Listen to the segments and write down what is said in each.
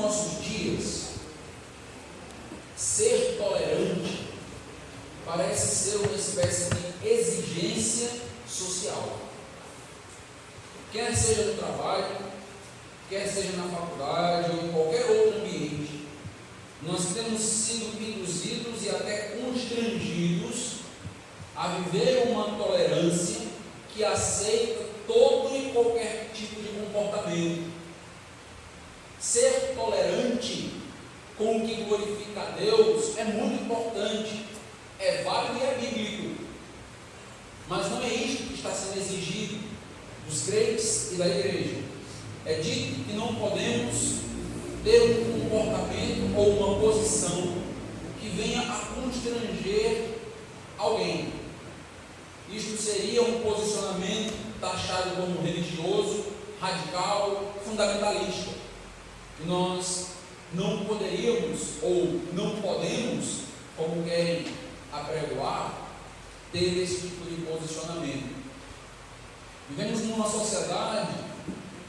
nossos dias, ser tolerante parece ser uma espécie de exigência social. Quer seja no trabalho, quer seja na faculdade ou em qualquer outro ambiente, nós temos sido induzidos e até constrangidos a viver uma tolerância que aceita todo e qualquer tipo de comportamento. Ser tolerante com o que glorifica a Deus é muito importante, é válido e é bíblico, mas não é isso que está sendo exigido dos crentes e da igreja. É dito que não podemos ter um comportamento ou uma posição que venha a constranger alguém. Isto seria um posicionamento taxado como religioso, radical, fundamentalista. E nós não poderíamos ou não podemos, como querem apregoar, ter esse tipo de posicionamento. Vivemos numa sociedade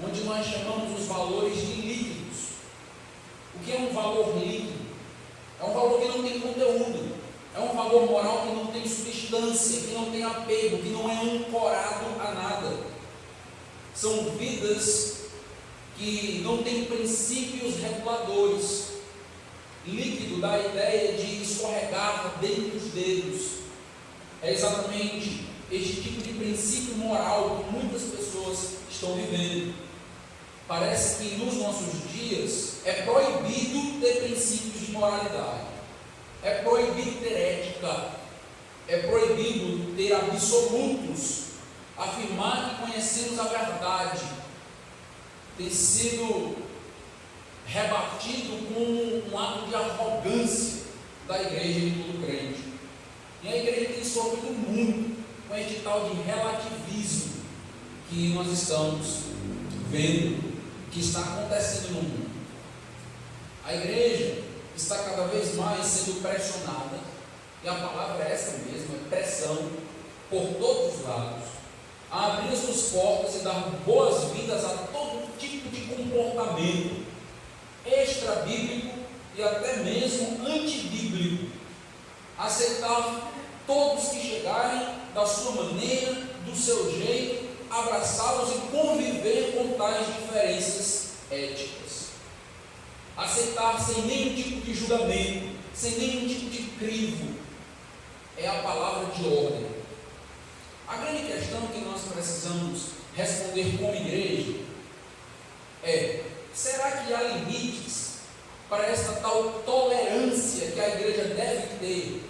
onde nós chamamos os valores de líquidos. O que é um valor líquido? É um valor que não tem conteúdo, é um valor moral que não tem substância, que não tem apego, que não é ancorado a nada. São vidas que não têm princípios reguladores. Líquido dá a ideia de escorregar dentre os dedos. É exatamente este tipo de princípio moral que muitas pessoas estão vivendo. Parece que nos nossos dias é proibido ter princípios de moralidade, é proibido ter ética, é proibido ter absolutos, afirmar que conhecemos a verdade. Tem sido rebatido com um ato de arrogância da igreja e de todo crente. E a igreja tem sofrido muito com este tal de relativismo que nós estamos vendo, que está acontecendo no mundo. A igreja está cada vez mais sendo pressionada, e a palavra é essa mesma, pressão, por todos os lados, a abrir suas portas e dar boas-vindas a todo tipo de comportamento extra-bíblico e até mesmo antibíblico, aceitar todos que chegarem da sua maneira, do seu jeito, abraçá-los e conviver com tais diferenças éticas, aceitar sem nenhum tipo de julgamento, sem nenhum tipo de crivo, é a palavra de ordem. A grande questão que nós precisamos responder como igreja é: será que há limites para esta tal tolerância que a igreja deve ter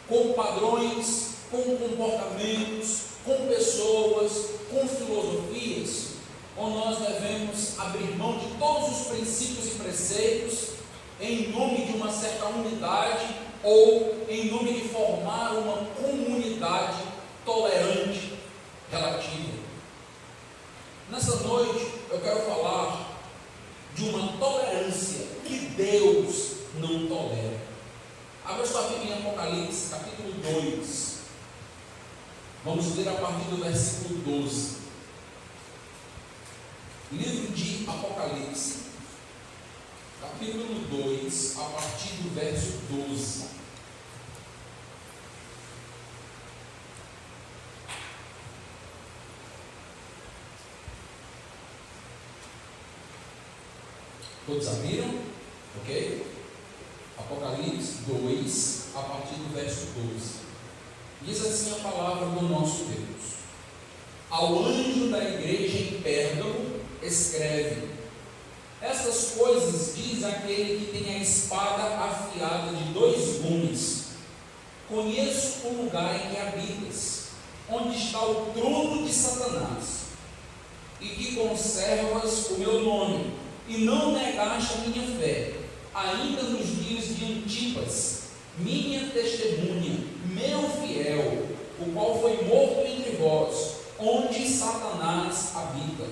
com padrões, com comportamentos, com pessoas, com filosofias? Ou nós devemos abrir mão de todos os princípios e preceitos em nome de uma certa unidade ou em nome de formar uma comunidade tolerante, relativa? Nessa noite eu quero falar de uma tolerância que Deus não tolera. Abra sua Bíblia em Apocalipse, capítulo 2. Vamos ler a partir do versículo 12. Livro de Apocalipse, capítulo 2, a partir do verso 12. Todos abriram? Ok? Apocalipse 2, a partir do verso 12. Diz assim a palavra do nosso Deus: ao anjo da igreja em Pérgamo escreve: estas coisas diz aquele que tem a espada afiada de 2 gumes. Conheço o lugar em que habitas, onde está o trono de Satanás, e que conservas o meu nome, e não negaste a minha fé, ainda nos dias de Antipas, minha testemunha, meu fiel, o qual foi morto entre vós, onde Satanás habita.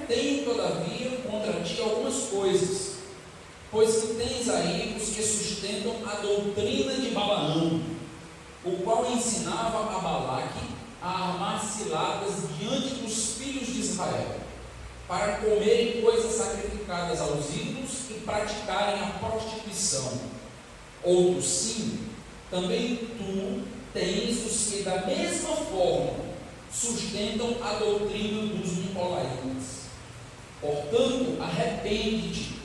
Tenho, todavia, contra ti algumas coisas, pois que tens aí os que sustentam a doutrina de Balaão, o qual ensinava a Balaque a armar ciladas diante dos filhos de Israel, para comerem coisas sacrificadas aos ídolos e praticarem a prostituição. Outros sim, também tu tens os que da mesma forma sustentam a doutrina dos nicolaítas. Portanto, arrepende-te,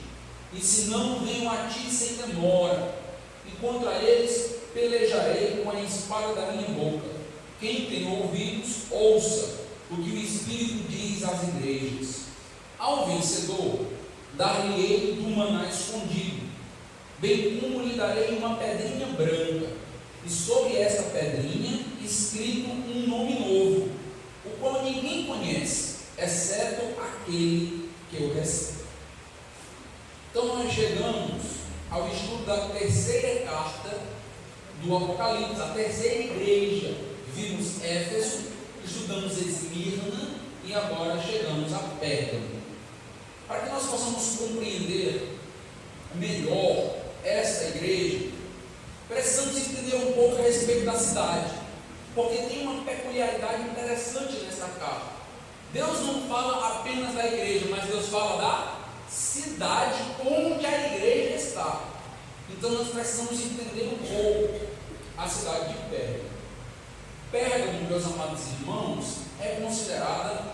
e se não venho a ti sem demora, e contra eles pelejarei com a espada da minha boca. Quem tem ouvidos, ouça o que o Espírito diz às igrejas. Ao vencedor, dar-lhe-ei do maná escondido, bem como lhe darei uma pedrinha branca, e sobre esta pedrinha escrito um nome novo, o qual ninguém conhece, exceto aquele que o recebe. Então nós chegamos ao estudo da terceira carta do Apocalipse, a terceira igreja. Vimos Éfeso, estudamos Esmirna e agora chegamos a Pérgamo. Para que nós possamos compreender melhor esta igreja, precisamos entender um pouco a respeito da cidade, porque tem uma peculiaridade interessante nessa carta. Deus não fala apenas da igreja, mas Deus fala da cidade onde a igreja está. Então nós precisamos entender um pouco a cidade de Pérgamo. Pérgamo, meus amados irmãos, é considerada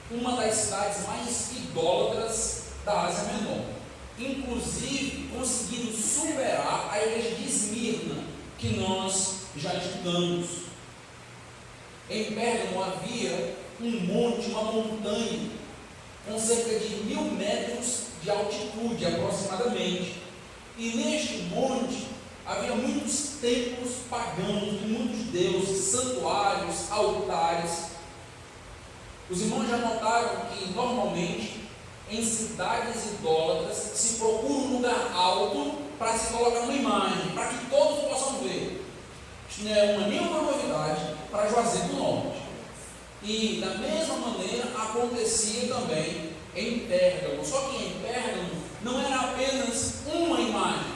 uma das cidades mais idólatras da Ásia Menor, inclusive conseguindo superar a igreja de Esmirna, que nós já estudamos. Em Pérgamo havia um monte, uma montanha, com cerca de 1000 metros de altitude aproximadamente, e neste monte havia muitos templos pagãos de muitos deuses, santuários, altares. Os irmãos já notaram que normalmente em cidades idólatras se procura um lugar alto para se colocar uma imagem, para que todos possam ver. Isso não é nenhuma novidade para Juazeiro do Norte. E da mesma maneira acontecia também em Pérgamo. Só que em Pérgamo não era apenas uma imagem,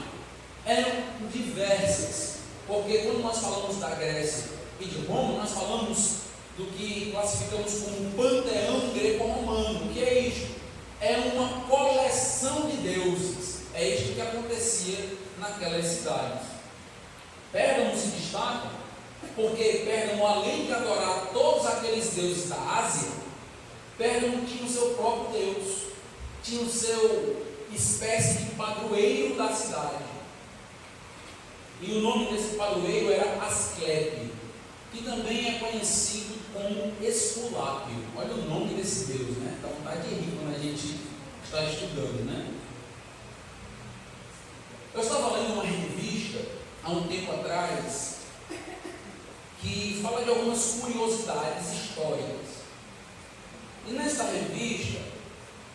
eram diversas. Porque quando nós falamos da Grécia e de Roma, nós falamos do que classificamos como um panteão greco-romano. O que é isto? É uma coleção de deuses. É isto que acontecia naquelas cidades. Pérgamo se destaca porque Pérgamo, além de adorar todos aqueles deuses da Ásia, Pérgamo tinha o seu próprio Deus, tinha o seu espécie de padroeiro da cidade. E o nome desse padroeiro era Asclepio, que também é conhecido como Esculápio. Olha o nome desse Deus, né? Dá vontade de rir quando a gente está estudando, né? Eu estava lendo uma revista há um tempo atrás que fala de algumas curiosidades históricas. E nesta revista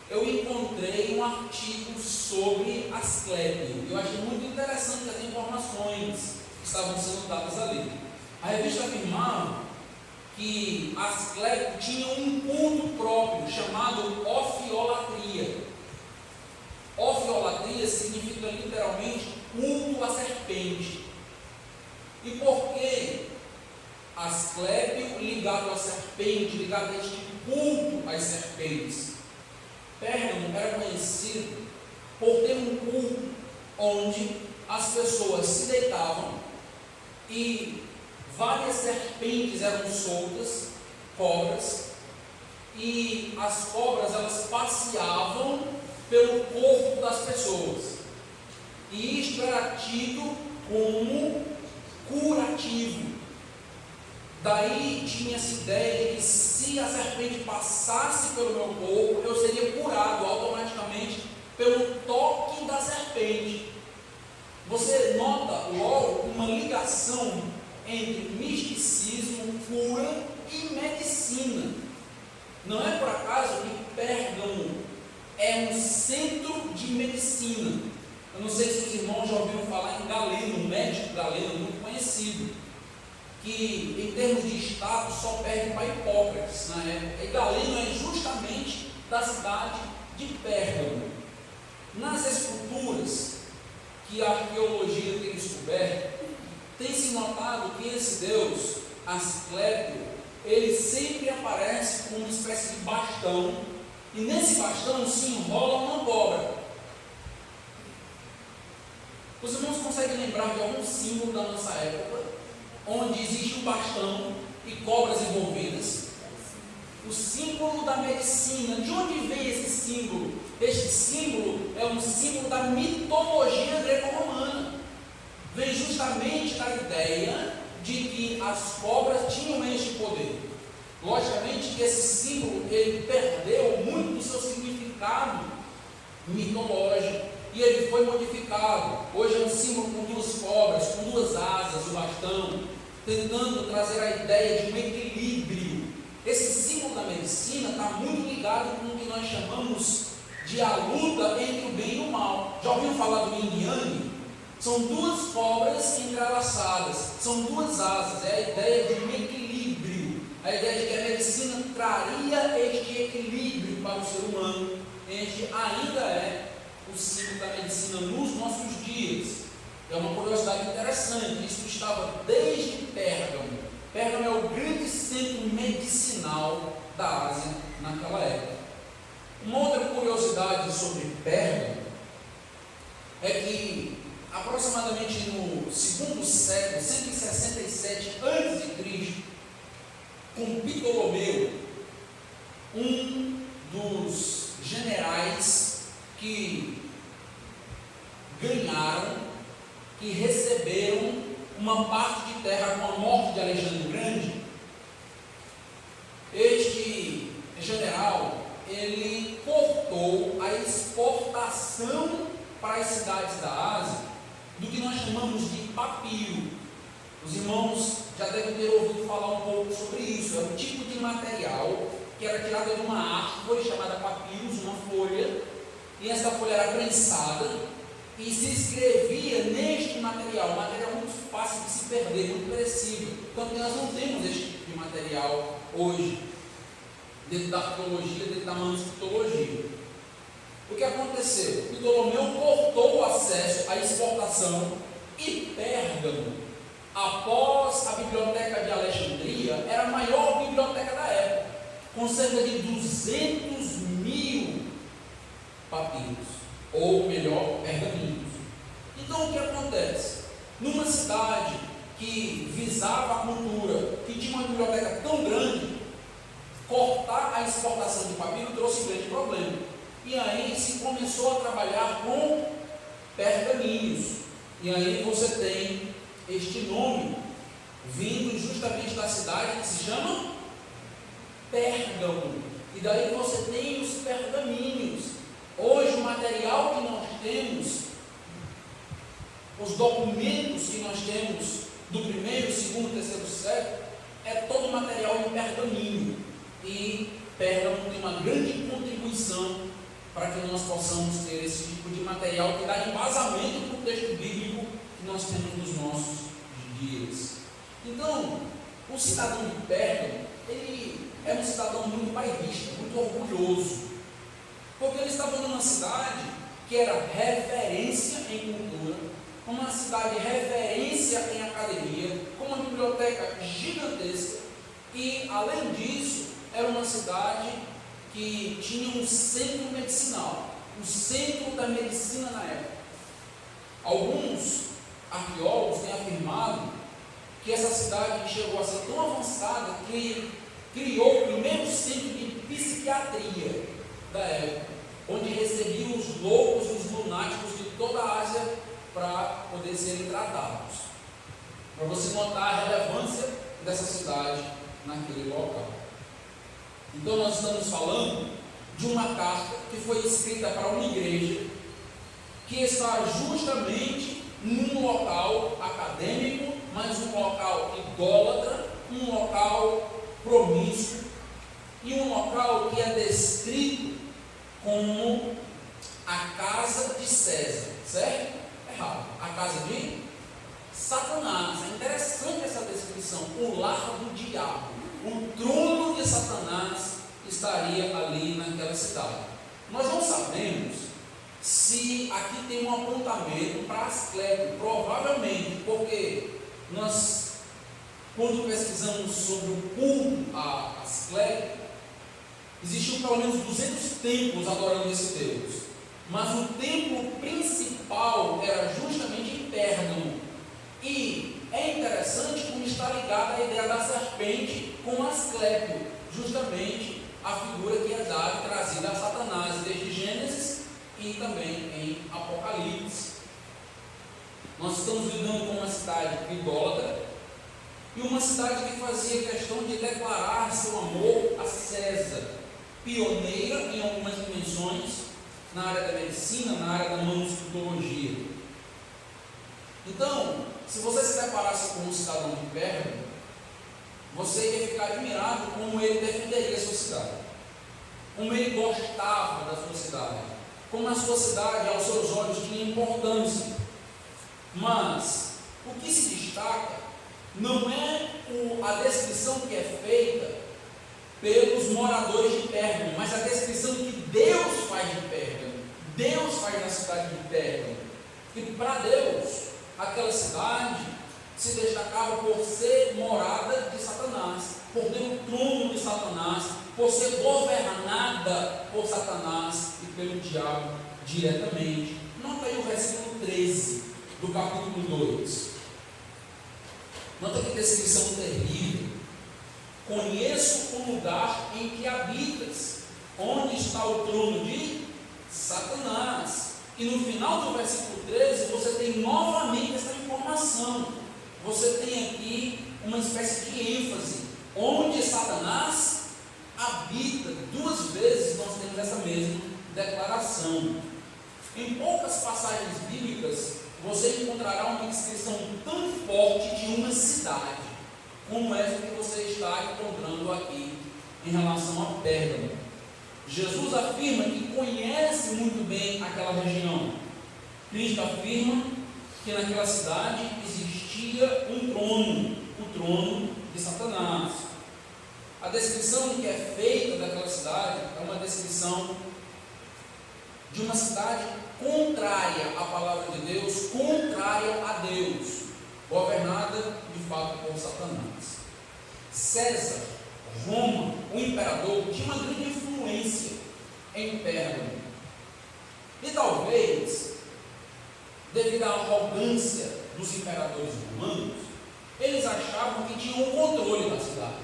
eu encontrei um artigo sobre Asclepio. Eu achei muito interessante as informações que estavam sendo dadas ali. A revista afirmava que Asclepio tinha um culto próprio chamado ofiolatria. Ofiolatria significa literalmente culto à serpente. E por que Asclepio ligado à serpente, ligado a este culto às serpentes? Pérgamo era conhecido por ter um culto onde as pessoas se deitavam e várias serpentes eram soltas, cobras, e as cobras elas passeavam pelo corpo das pessoas, e isto era tido como curativo. Daí tinha-se ideia de que se a serpente passasse pelo meu corpo, eu seria curado automaticamente pelo toque da serpente. Você nota logo uma ligação entre misticismo, cura e medicina. Não é por acaso que Pérgamo é um centro de medicina. Eu não sei se os irmãos já ouviram falar em Galeno, um médico galeno muito conhecido, que em termos de status só perde para Hipócrates na época. E Galeno é justamente da cidade de Pérgamo. Nas esculturas que a arqueologia tem descoberto, tem-se notado que esse deus, Asclepio, ele sempre aparece com uma espécie de bastão E nesse bastão se enrola uma cobra. Os irmãos conseguem lembrar de algum símbolo da nossa época, onde existe um bastão e cobras envolvidas? O símbolo da medicina. De onde vem esse símbolo? Este símbolo é um símbolo da mitologia greco-romana. Vem justamente da ideia de que as cobras tinham este poder. Logicamente que esse símbolo ele perdeu muito do seu significado mitológico e ele foi modificado. Hoje é um símbolo com duas cobras, com duas asas, o bastão, tentando trazer a ideia de um equilíbrio. Esse símbolo da medicina está muito ligado com o que nós chamamos de a luta entre o bem e o mal. Já ouviram falar do yin e yang? São duas cobras entrelaçadas, são duas asas, é a ideia de um equilíbrio, a ideia de que a medicina traria este equilíbrio para o ser humano. Este ainda é o símbolo da medicina nos nossos dias. É uma curiosidade interessante, isso estava desde Pérgamo. Pérgamo é o grande centro medicinal da Ásia naquela época. Uma outra curiosidade sobre Pérgamo é que aproximadamente no segundo século, 167 a.C., com Ptolomeu, um dos generais que ganharam, que receberam uma parte de terra com a morte de Alexandre o Grande, este general, ele cortou a exportação para as cidades da Ásia do que nós chamamos de papiro. Os irmãos já devem ter ouvido falar um pouco sobre isso. É um tipo de material que era tirado de uma árvore chamada papyrus, uma folha, e essa folha era prensada e se escrevia neste material, um material muito fácil de se perder, muito perecível. Então nós não temos este tipo de material hoje, dentro da arqueologia, dentro da manuscritologia. O que aconteceu? Ptolomeu cortou o acesso à exportação e Pérgamo, após a biblioteca de Alexandria, era a maior biblioteca da época, com cerca de 200.000 papiros, ou melhor, pergaminhos. Então o que acontece? Numa cidade que visava a cultura, que tinha uma biblioteca tão grande, cortar a exportação de papiro trouxe um grande problema. E aí se começou a trabalhar com pergaminhos. E aí você tem este nome vindo justamente da cidade que se chama Pérgamo. E daí você tem os pergaminhos. Hoje o material que nós temos, os documentos que nós temos do primeiro, segundo, terceiro século, é todo material em pergaminho. E Pérgamo tem uma grande contribuição para que nós possamos ter esse tipo de material que dá embasamento para o texto bíblico que nós temos nos nossos dias. Então, o cidadão de Pérgamo, ele é um cidadão muito bairrista, muito orgulhoso, porque ele estava numa cidade que era referência em cultura, uma cidade referência em academia, com uma biblioteca gigantesca, e além disso, era uma cidade que tinha um centro medicinal, um centro da medicina na época. Alguns arqueólogos têm afirmado que essa cidade chegou a ser tão avançada que criou o primeiro centro de psiquiatria da época, onde recebiam os loucos e os lunáticos de toda a Ásia para poder serem tratados. Para você notar a relevância dessa cidade naquele local. Então nós estamos falando de uma carta que foi escrita para uma igreja que está justamente num local acadêmico, mas um local idólatra, um local promíscuo e um local que é descrito como a casa de César, certo? Errado. A casa de Satanás. É interessante essa descrição. O lar do diabo. O trono de Satanás estaria ali naquela cidade. Nós não sabemos se aqui tem um apontamento para Asclepio, provavelmente, porque nós, quando pesquisamos sobre o culto a Asclepio, Existiam pelo menos 200 templos adorando esse Deus, mas o templo principal era justamente em Pérgamo. E é interessante como está ligada a ideia da serpente com Asclépio, justamente a figura que é dada e trazida a Satanás desde Gênesis e também em Apocalipse. Nós estamos lidando com uma cidade idólatra e uma cidade que fazia questão de declarar seu amor a César, pioneira em algumas dimensões na área da medicina, na área da manuscritologia. Então, se você se deparasse com um cidadão de Pérgamo, você ia ficar admirado como ele defenderia a sua cidade, como ele gostava da sua cidade, como a sua cidade aos seus olhos tinha importância. Mas o que se destaca não é a descrição que é feita pelos moradores de Pérgamo, mas a descrição que Deus faz de Pérgamo. Deus faz na cidade de Pérgamo. E para Deus, aquela cidade se destacava por ser morada de Satanás, por ter o trono de Satanás, por ser governada por Satanás e pelo diabo diretamente. Nota aí o versículo 13 do capítulo 2. Nota que descrição terrível. Conheço o lugar em que habitas, onde está o trono de Satanás. E no final do versículo 13, você tem novamente essa informação. Você tem aqui uma espécie de ênfase, onde Satanás habita. 2 vezes nós temos essa mesma declaração. Em poucas passagens bíblicas, você encontrará uma descrição tão forte de uma cidade, como essa que você está encontrando aqui em relação a Pérgamo. Jesus afirma que conhece muito bem aquela região. Cristo afirma que naquela cidade existia um trono, o trono de Satanás. A descrição que é feita daquela cidade é uma descrição de uma cidade contrária à palavra de Deus, contrária a Deus, governada de fato por Satanás. César, Roma, o imperador, tinha uma grande influência em Pérgamo. E talvez, devido à arrogância dos imperadores romanos, eles achavam que tinham o controle da cidade,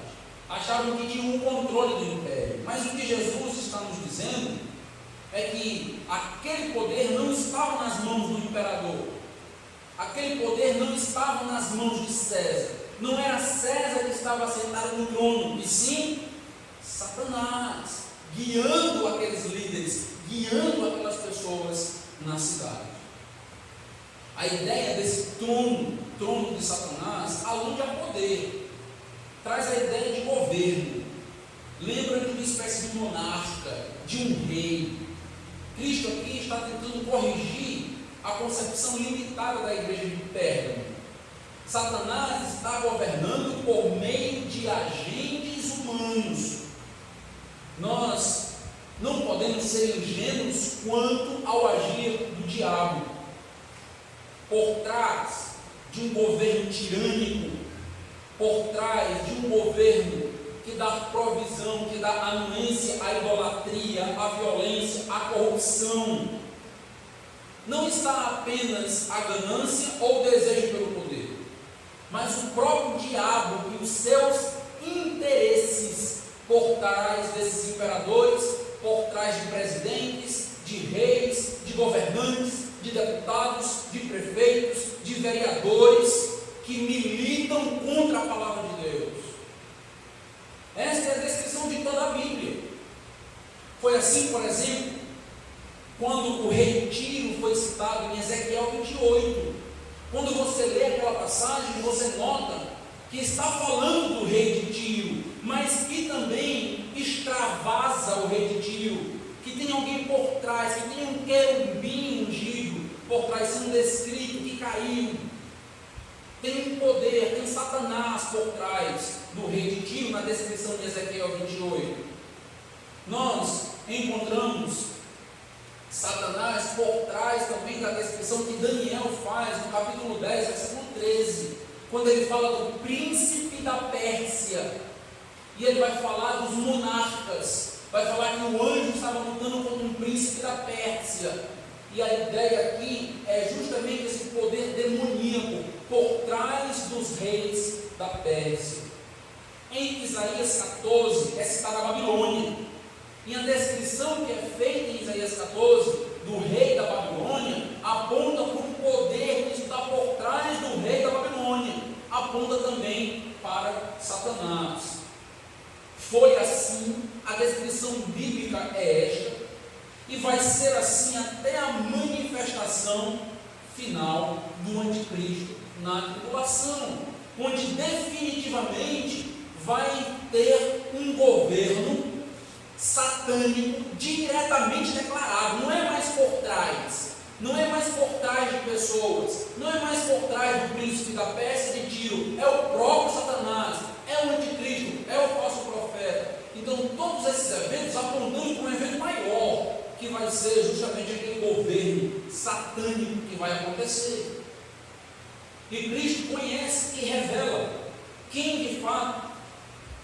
achavam que tinham o controle do império. Mas o que Jesus está nos dizendo é que aquele poder não estava nas mãos do imperador, aquele poder não estava nas mãos de César. Não era César que estava sentado no trono, e sim Satanás, guiando aqueles líderes, guiando aquelas pessoas na cidade. A ideia desse trono de Satanás, alude a poder, traz a ideia de governo, lembra de uma espécie de monarca, de um rei. Cristo aqui está tentando corrigir a concepção limitada da igreja de Pérgamo. Satanás está governando por meio de agentes humanos. Nós não podemos ser ingênuos quanto ao agir do diabo. Por trás de um governo tirânico, por trás de um governo que dá provisão, que dá anuência à idolatria, à violência, à corrupção, não está apenas a ganância ou o desejo pelo poder, mas o próprio diabo e os seus interesses por trás desses imperadores, por trás de presidentes, de reis, de governantes, de deputados, de prefeitos, de vereadores que militam contra a palavra de Deus. Esta é a descrição de toda a Bíblia. Foi assim, por exemplo, quando o rei Tiro foi citado em Ezequiel 28. Quando você lê aquela passagem, você nota que está falando do rei de Tiro, mas que também extravasa o rei de Tiro, que tem alguém por trás, que tem um querubim ungido por trás, sendo descrito, que caiu. Tem um poder, tem Satanás por trás do rei de Tiro, na descrição de Ezequiel 28. Nós encontramos Satanás por trás também da descrição que Daniel faz no capítulo 10, versículo 13, quando ele fala do príncipe da Pérsia, e ele vai falar dos monarcas, vai falar que o anjo estava lutando contra um príncipe da Pérsia. E a ideia aqui é justamente esse poder demoníaco por trás dos reis da Pérsia. Em Isaías 14 é citada a Babilônia. E a descrição que é feita em Isaías 14 do rei da Babilônia aponta para o poder que está por trás do rei da Babilônia. Aponta também para Satanás. Foi assim, a descrição bíblica é esta, e vai ser assim até a manifestação final do anticristo na tribulação, onde definitivamente vai ter um governo satânico diretamente declarado. Não é mais por trás, não é mais por trás de pessoas, não é mais por trás do príncipe da Pérsia de Tiro, é o próprio Satanás, é o anticristo, é o falso profeta. Então todos esses eventos apontando para um evento maior, que vai ser justamente aquele governo satânico que vai acontecer. E Cristo conhece e revela quem de fato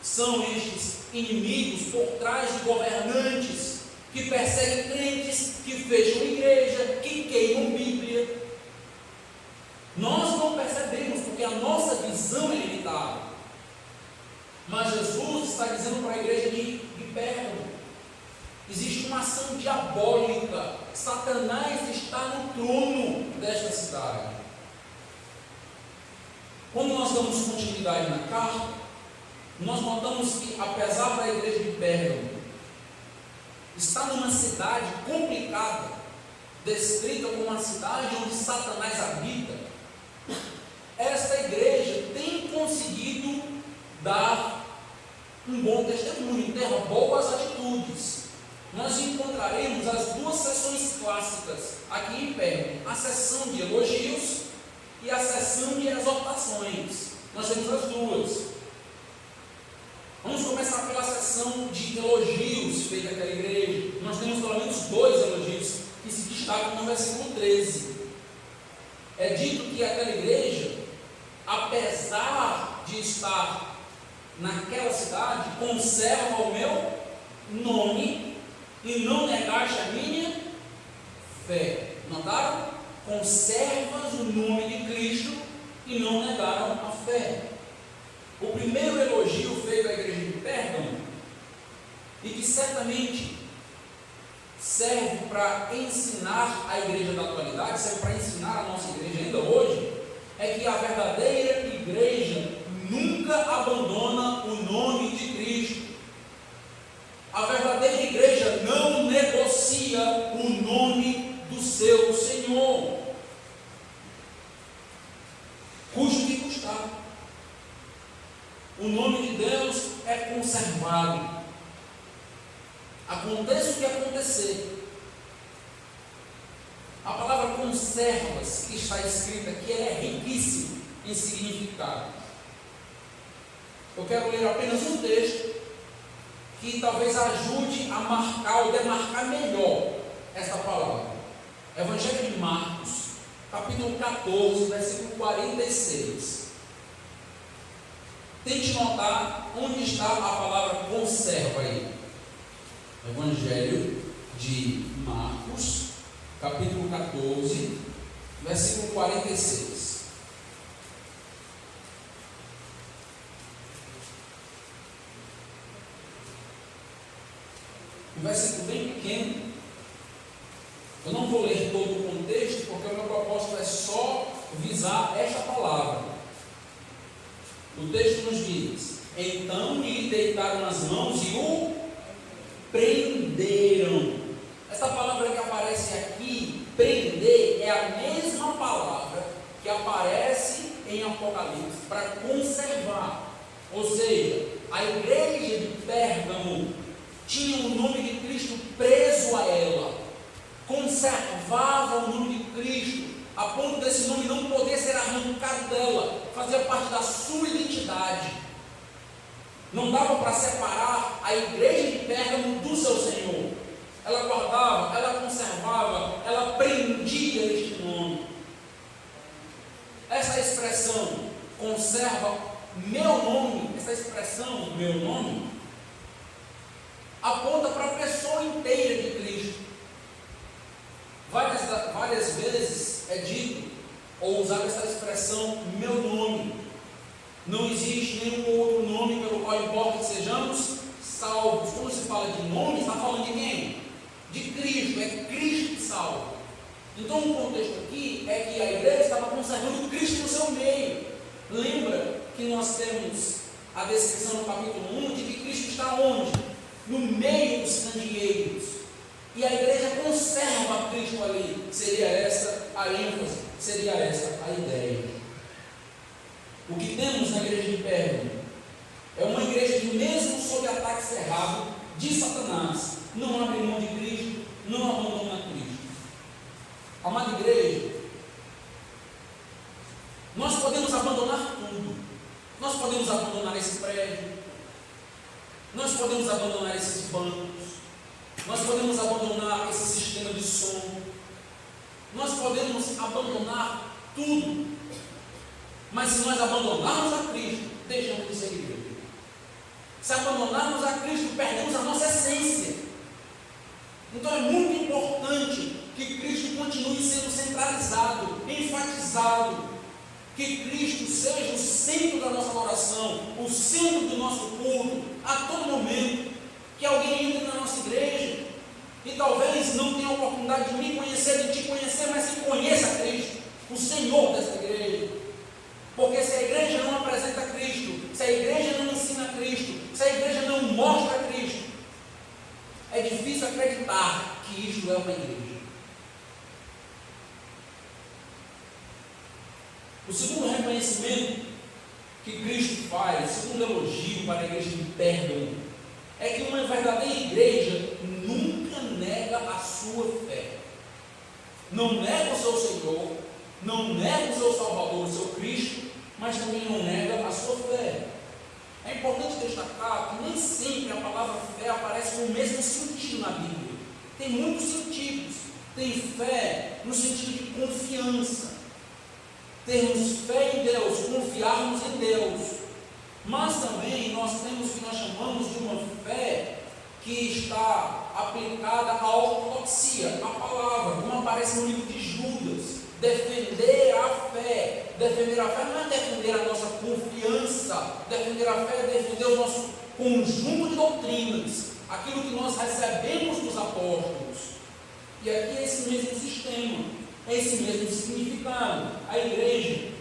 são estes inimigos por trás de governantes que perseguem crentes, que fecham igreja, que queimam Bíblia. Nós não percebemos porque a nossa visão é limitada. Mas Jesus está dizendo para a igreja de Pérgamo: existe uma ação diabólica. Satanás está no trono desta cidade. Quando nós damos continuidade na carta, nós notamos que, apesar da igreja de Pérgamo estar numa cidade complicada, descrita como uma cidade onde Satanás habita, esta igreja tem conseguido dar um bom testemunho, ter boas atitudes. Nós encontraremos as duas sessões clássicas aqui em Pérgamo: a sessão de elogios e a sessão de exortações. Nós temos as duas. Vamos começar pela sessão de elogios feita àquela igreja. Nós temos pelo menos dois elogios que se destacam no versículo 13. É dito que aquela igreja, apesar de estar naquela cidade, conserva o meu nome e não negaste a minha fé. Notaram? Conservas o nome de Cristo e não negaram a fé. O primeiro elogio feito à igreja de Pérgamo, e que certamente serve para ensinar a igreja da atualidade, serve para ensinar a nossa igreja ainda hoje, é que a verdadeira igreja nunca abandona o nome de Cristo. A verdadeira igreja não negocia o nome do seu Senhor, custe o que custar. O nome de Deus é conservado. Aconteça o que acontecer. A palavra conservas que está escrita aqui é riquíssima em significado. Eu quero ler apenas um texto que talvez ajude a marcar ou demarcar melhor esta palavra. Evangelho de Marcos, capítulo 14, versículo 46. Tente notar onde está a palavra conserva aí. Evangelho de Marcos, capítulo 14, versículo 46. Um versículo bem pequeno. Eu não vou ler todo o contexto, porque o meu propósito é só visar esta palavra. O texto nos diz: então lhe deitaram nas mãos e o prenderam. Essa palavra que aparece aqui, prender, é a mesma palavra que aparece em Apocalipse para conservar. Ou seja, a igreja de Pérgamo tinha o nome de Cristo preso a ela, conservava o nome de Cristo, a ponto desse nome não poder ser arrancado dela, fazia parte da sua identidade. Não dava para separar a igreja de Pérgamo do seu Senhor. Ela guardava, ela conservava, ela prendia este nome. Essa expressão, conserva meu nome, essa expressão, meu nome, aponta para Várias vezes é dito, ou usada essa expressão, meu nome. Não existe nenhum outro nome pelo qual importa que sejamos salvos. Quando se fala de nome, está falando de quem? De Cristo, é Cristo que salva. Então o contexto aqui é que a igreja estava conservando Cristo no seu meio. Lembra que nós temos a descrição no capítulo 1 de que Cristo está onde? No meio dos candeeiros. E a igreja conserva Cristo ali. Seria essa a ênfase, seria essa a ideia. O que temos na igreja de Pérgamo é uma igreja que, mesmo sob ataque cerrado de Satanás, não abre mão de Cristo, não abandona Cristo. Amada igreja, nós podemos abandonar tudo. Nós podemos abandonar esse prédio, nós podemos abandonar esses bancos, nós podemos abandonar esse sistema de som, nós podemos abandonar tudo. Mas se nós abandonarmos a Cristo, deixamos de ser igreja. Se abandonarmos a Cristo, perdemos a nossa essência. Então é muito importante que Cristo continue sendo centralizado, enfatizado, que Cristo seja o centro da nossa oração, o centro do nosso culto, a todo momento. Que alguém entre na nossa igreja e talvez não tenha a oportunidade de me conhecer, de te conhecer, mas que conheça Cristo, o Senhor dessa igreja. Porque se a igreja não apresenta Cristo, se a igreja não ensina Cristo, se a igreja não mostra Cristo, é difícil acreditar que isto é uma igreja. O segundo reconhecimento que Cristo faz, o segundo elogio para a igreja de Pérgamo, é que uma verdadeira igreja nunca nega a sua fé. Não nega o seu Senhor, não nega o seu Salvador, o seu Cristo, mas também não nega a sua fé. É importante destacar que nem sempre a palavra fé aparece com o mesmo sentido na Bíblia. Tem muitos sentidos. Tem fé no sentido de confiança. Termos fé em Deus, confiarmos em Deus. Mas também nós temos o que nós chamamos de uma fé que está aplicada à ortodoxia, a palavra, como aparece no livro de Judas. Defender a fé. Defender a fé não é defender a nossa confiança. Defender a fé é defender o nosso conjunto de doutrinas, aquilo que nós recebemos dos apóstolos. E aqui é esse mesmo sistema, é esse mesmo significado. A igreja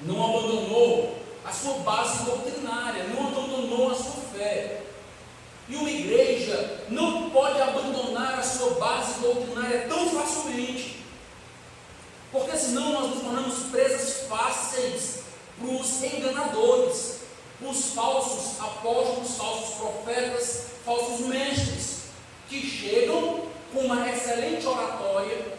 não abandonou a sua base doutrinária, não abandonou a sua fé. E uma igreja não pode abandonar a sua base doutrinária tão facilmente, porque senão nós nos tornamos presas fáceis para os enganadores, para os falsos apóstolos, falsos profetas, falsos mestres, que chegam com uma excelente oratória,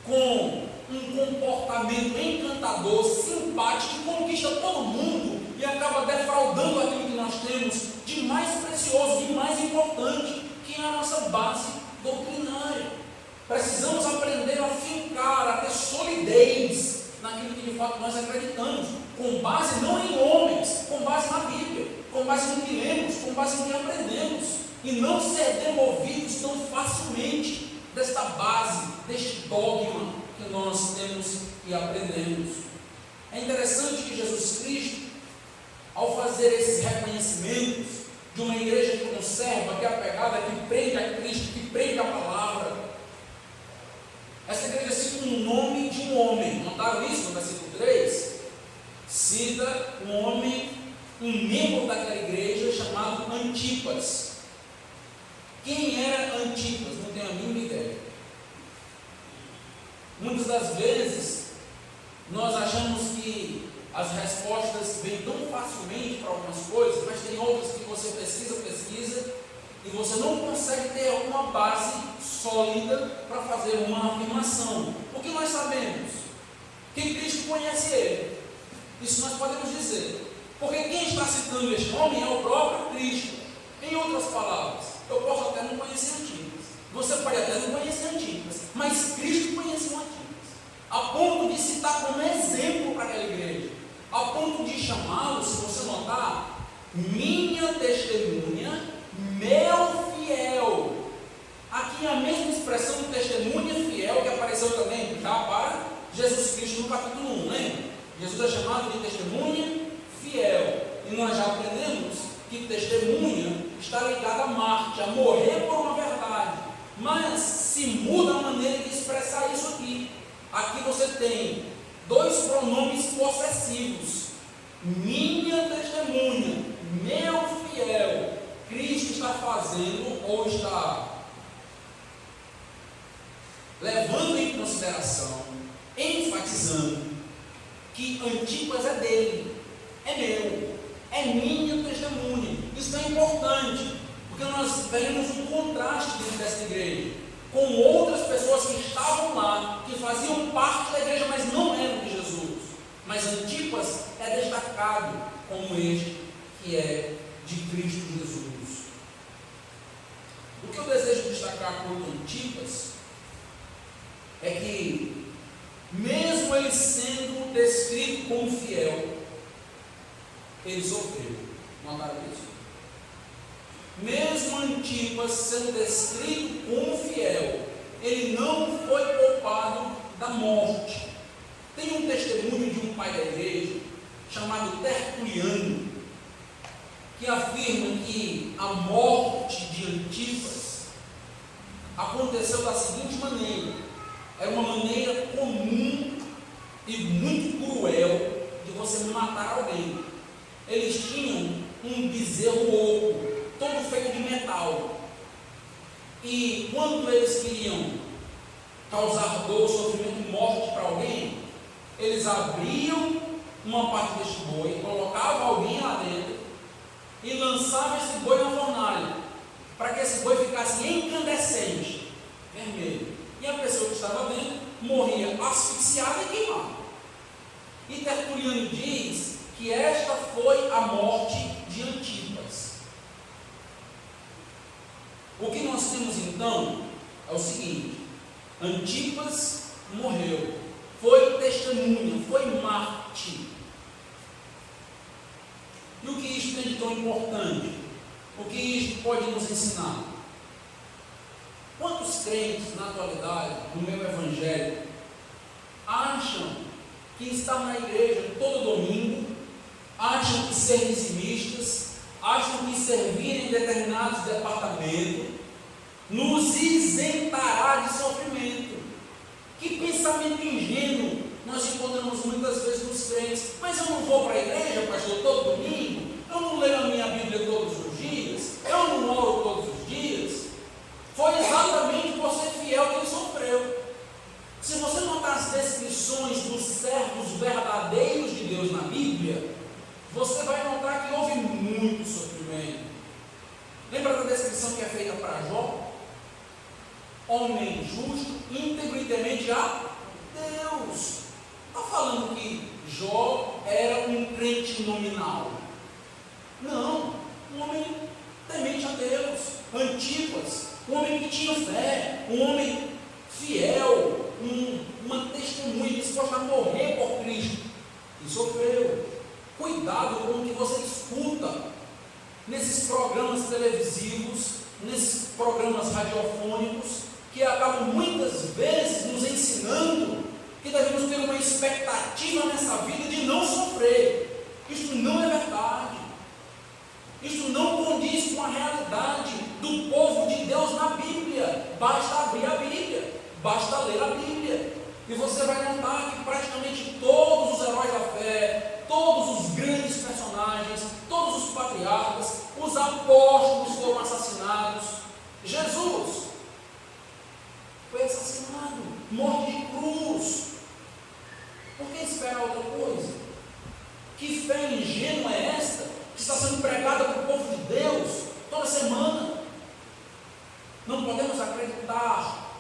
com um comportamento encantador, simpático, que conquista todo mundo e acaba defraudando aquilo que nós temos de mais precioso, de mais importante, que é a nossa base doutrinária. Precisamos aprender a fincar, a ter solidez naquilo que de fato nós acreditamos, com base não em homens, com base na Bíblia, com base no que lemos, com base no que aprendemos, e não ser demovidos tão facilmente desta base, deste dogma que nós temos e aprendemos. É interessante que Jesus Cristo, ao fazer esses reconhecimentos de uma igreja que conserva, que é apegada, que prende a Cristo, que prende a palavra, essa igreja cita o nome de um homem. Notaram isso no versículo 3? Cita um homem, um membro daquela igreja chamado Antipas. Quem era Antipas? Não tenho a mínima ideia. Muitas das vezes nós achamos que as respostas vêm tão facilmente para algumas coisas, mas tem outras que você pesquisa e você não consegue ter alguma base sólida para fazer uma afirmação. O que nós sabemos? Que Cristo conhece ele. Isso nós podemos dizer. Porque quem está citando este homem é o próprio Cristo. Em outras palavras, eu posso até não conhecer Antipas, você pode até não conhecer Antipas, mas Cristo conheceu Antipas, a ponto de citar como exemplo para aquela igreja, a ponto de chamá-lo, se você notar, minha testemunha, meu fiel. Aqui é a mesma expressão de testemunha fiel que apareceu também já para Jesus Cristo no capítulo 1, lembra? Jesus é chamado de testemunha fiel. E nós já aprendemos que testemunha está ligada a Marte, a morrer por uma verdade. Mas se muda a maneira de expressar isso aqui. Aqui você tem dois pronomes possessivos. Minha testemunha, meu fiel. Cristo está fazendo ou está levando em consideração, enfatizando que Antipas é dele, é meu, é minha testemunha. Isso é importante, porque nós veremos um contraste dentro dessa igreja com outras pessoas que estavam lá, que faziam parte da igreja, mas não eram de Jesus. Mas Antipas é destacado como este que é de Cristo Jesus. O que eu desejo destacar quanto Antipas é que, mesmo ele sendo descrito como fiel, ele sofreu. Notaram isso? Mesmo Antipas sendo descrito como fiel, ele não foi poupado da morte. Tem um testemunho de um pai da igreja, chamado Tertuliano, que afirma que a morte de Antipas aconteceu da seguinte maneira: era uma maneira comum e muito cruel de você matar alguém. Eles tinham um bezerro oco, todo feito de metal, e quando eles queriam causar dor, sofrimento e morte para alguém, eles abriam uma parte deste boi, colocavam alguém lá dentro e lançavam esse boi na fornalha, para que esse boi ficasse incandescente, vermelho. E a pessoa que estava dentro morria asfixiada e queimada. E Tertuliano diz que esta foi a morte de Antipas. O que nós temos então é o seguinte: Antipas morreu, foi testemunha, foi mártir. E o que isto tem de tão importante? O que isto pode nos ensinar? Quantos crentes na atualidade, no meu evangelho, acham que estar na igreja todo domingo, acham que ser dizimistas, acham que servir em determinados departamentos nos isentará de sofrimento? Que pensamento ingênuo nós encontramos muitas vezes nos crentes. Mas eu não vou para a igreja, pastor, todo domingo, eu não leio a minha Bíblia todos os dias, eu não oro todos os dias. Foi exatamente por ser fiel que ele sofreu. Se você notar as descrições dos servos verdadeiros de Deus na Bíblia, você vai notar que houve muito sofrimento. Lembra da descrição que é feita para Jó? Homem justo, íntegro e temente a Deus. Está falando que Jó era um crente nominal? Não, um homem temente a Deus. Antipas, um homem que tinha fé, um homem fiel, uma testemunha disposta a morrer por Cristo, e sofreu. Cuidado com o que você escuta nesses programas televisivos, nesses programas radiofônicos, que acabam muitas vezes nos ensinando que devemos ter uma expectativa nessa vida de não sofrer. Isso não é verdade. Isso não condiz com a realidade do povo de Deus na Bíblia. Basta abrir a Bíblia, basta ler a Bíblia, e você vai notar que praticamente todos os heróis da fé, todos os grandes personagens, todos os patriarcas, os apóstolos foram assassinados. Jesus foi assassinado, morte de cruz. Por que esperar outra coisa? Que fé ingênua é esta que está sendo pregada para o povo de Deus toda semana? Não podemos acreditar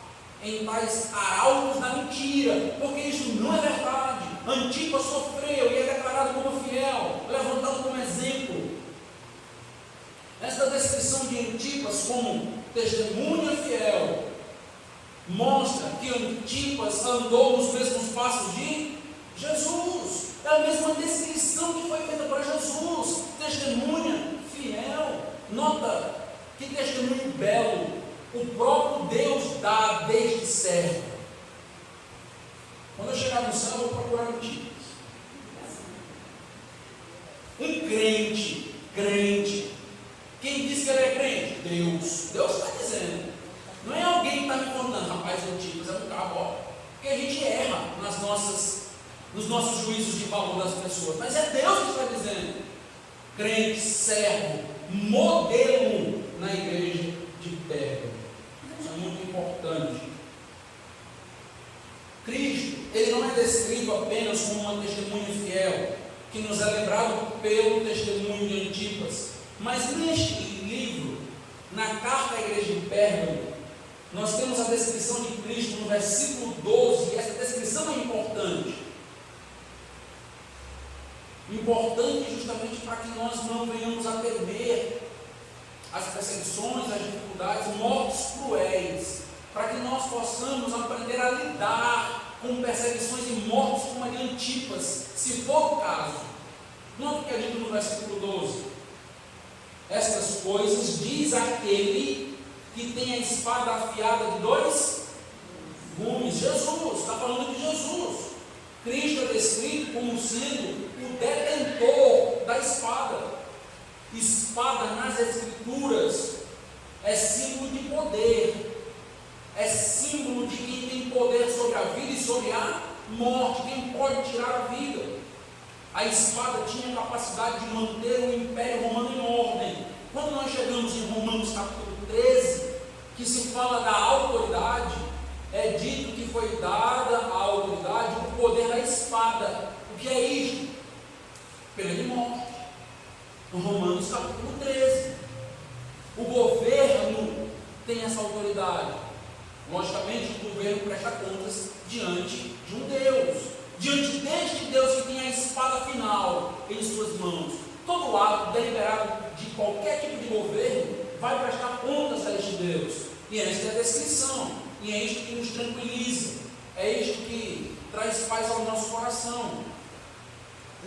em tais arautos da mentira, porque isso não é verdade. Antipas sofreu e é declarado como fiel, levantado como exemplo. Esta descrição de Antipas como testemunha fiel mostra que Antipas andou nos mesmos passos de Jesus. É a mesma descrição que foi feita para Jesus. Testemunha fiel. Nota que testemunho belo. O próprio Deus dá desde servo. Quando eu chegar no céu, eu vou procurar motivos. Um crente, quem diz que ele é crente? Deus está dizendo. Não é alguém que está me contando, rapaz, Antipas é um carro, ó. Porque a gente erra nos nossos juízos de valor das pessoas. Mas é Deus que está dizendo. Crente, servo, modelo na igreja de Pérgamo. Isso é muito importante. Cristo, ele não é descrito apenas como uma testemunha fiel, que nos é lembrado pelo testemunho de Antipas. Mas neste livro, na carta à igreja de Pérgamo, nós temos a descrição de Cristo no versículo 12, e essa descrição é importante. Importante justamente para que nós não venhamos a temer as perseguições, as dificuldades, mortes cruéis, para que nós possamos aprender a lidar com perseguições e mortes como a de Antipas, se for o caso. Nota o que é dito no versículo 12: estas coisas diz aquele que tem a espada afiada de 2 gumes. Jesus, está falando de Jesus. Cristo é descrito como sendo o detentor da espada. Espada nas Escrituras é símbolo de poder, é símbolo de quem tem poder sobre a vida e sobre a morte, quem pode tirar a vida. A espada tinha a capacidade de manter o Império Romano em ordem. Quando nós chegamos em Romanos capítulo 13, que se fala da autoridade, é dito que foi dada à autoridade o poder da espada. O que é isto? Pena de morte. No Romanos capítulo 13. O governo tem essa autoridade. Logicamente, o governo presta contas diante de um Deus. Diante deste Deus que tem a espada final em suas mãos. Todo ato deliberado de qualquer tipo de governo vai prestar contas a este Deus. E esta é a descrição. E é isto que nos tranquiliza. É isto que traz paz ao nosso coração.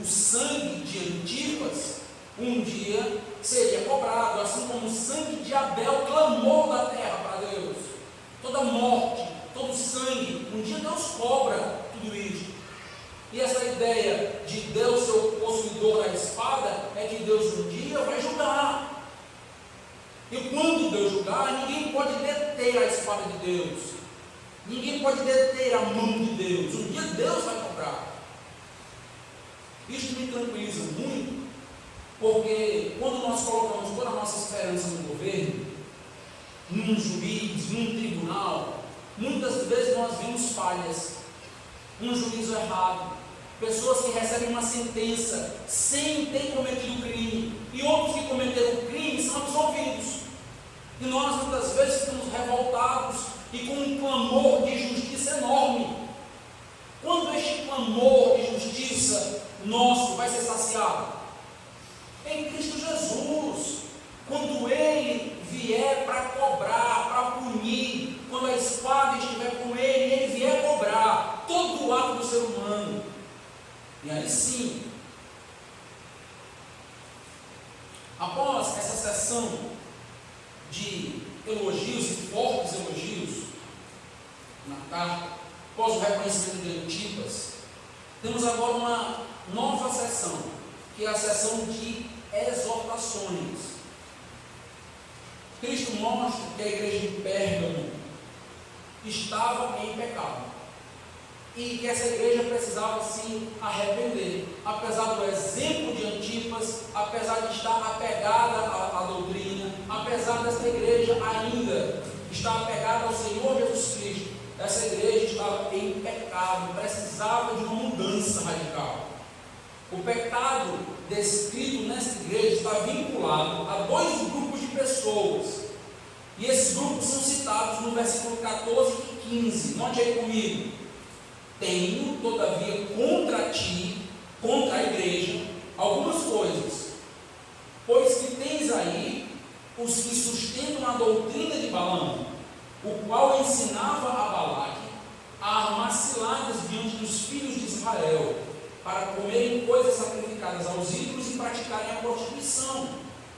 O sangue de Antipas um dia seria cobrado, assim como o sangue de Abel clamou da terra para Deus. Toda morte, todo sangue, um dia Deus cobra tudo isso. E essa ideia de Deus ser o possuidor da espada é que Deus um dia vai julgar. E quando Deus julgar, ninguém pode deter a espada de Deus. Ninguém pode deter a mão de Deus. Um dia Deus vai cobrar. Isso me tranquiliza muito, porque quando nós colocamos toda a nossa esperança no governo, num juiz, num tribunal, muitas vezes nós vemos falhas, um juízo errado, pessoas que recebem uma sentença sem ter cometido crime, e outros que cometeram crime são absolvidos. E nós muitas vezes ficamos revoltados e com um clamor de justiça enorme. Quando este clamor de justiça nosso vai ser saciado? Em Cristo Jesus. Quando Ele vier para cobrar, para punir, quando a espada estiver com Ele vier cobrar todo o ato do ser humano. E aí sim, após essa sessão de elogios e fortes elogios na carta, após o reconhecimento de Antipas, temos agora uma nova sessão, que é a sessão de exortações. Cristo mostra que a igreja de Pérgamo estava em pecado e que essa igreja precisava se arrepender, apesar do exemplo de Antipas, apesar de estar apegada à doutrina, apesar dessa igreja ainda estar apegada ao Senhor Jesus Cristo. Essa igreja estava em pecado, precisava de uma mudança radical. O pecado descrito nessa igreja está vinculado a 2 grupos de pessoas, e esses grupos são citados no versículo 14 e 15. Note aí comigo: tenho, todavia, contra ti, contra a igreja, algumas coisas, pois que tens aí os que sustentam a doutrina de Balaão, o qual ensinava a Balaque a armar ciladas diante dos filhos de Israel, para comerem coisas sacrificadas aos ídolos e praticarem a prostituição.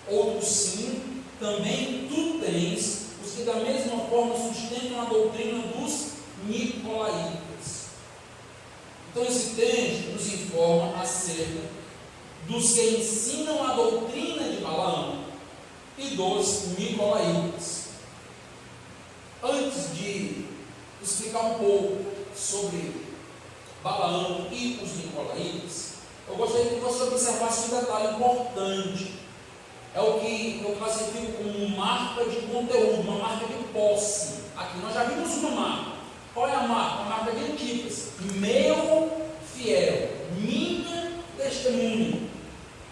Outros sim, também tu tens os que da mesma forma sustentam a doutrina dos nicolaítas. Então esse texto nos informa acerca dos que ensinam a doutrina de Balaão e dos nicolaítas. Antes de explicar um pouco sobre Balaão e os nicolaítas, eu gostaria que você observasse um detalhe importante. É o que eu classifico como uma marca de conteúdo, uma marca de posse. Aqui nós já vimos uma marca. Qual é a marca? Uma marca de antípase. Meu fiel, minha testemunha.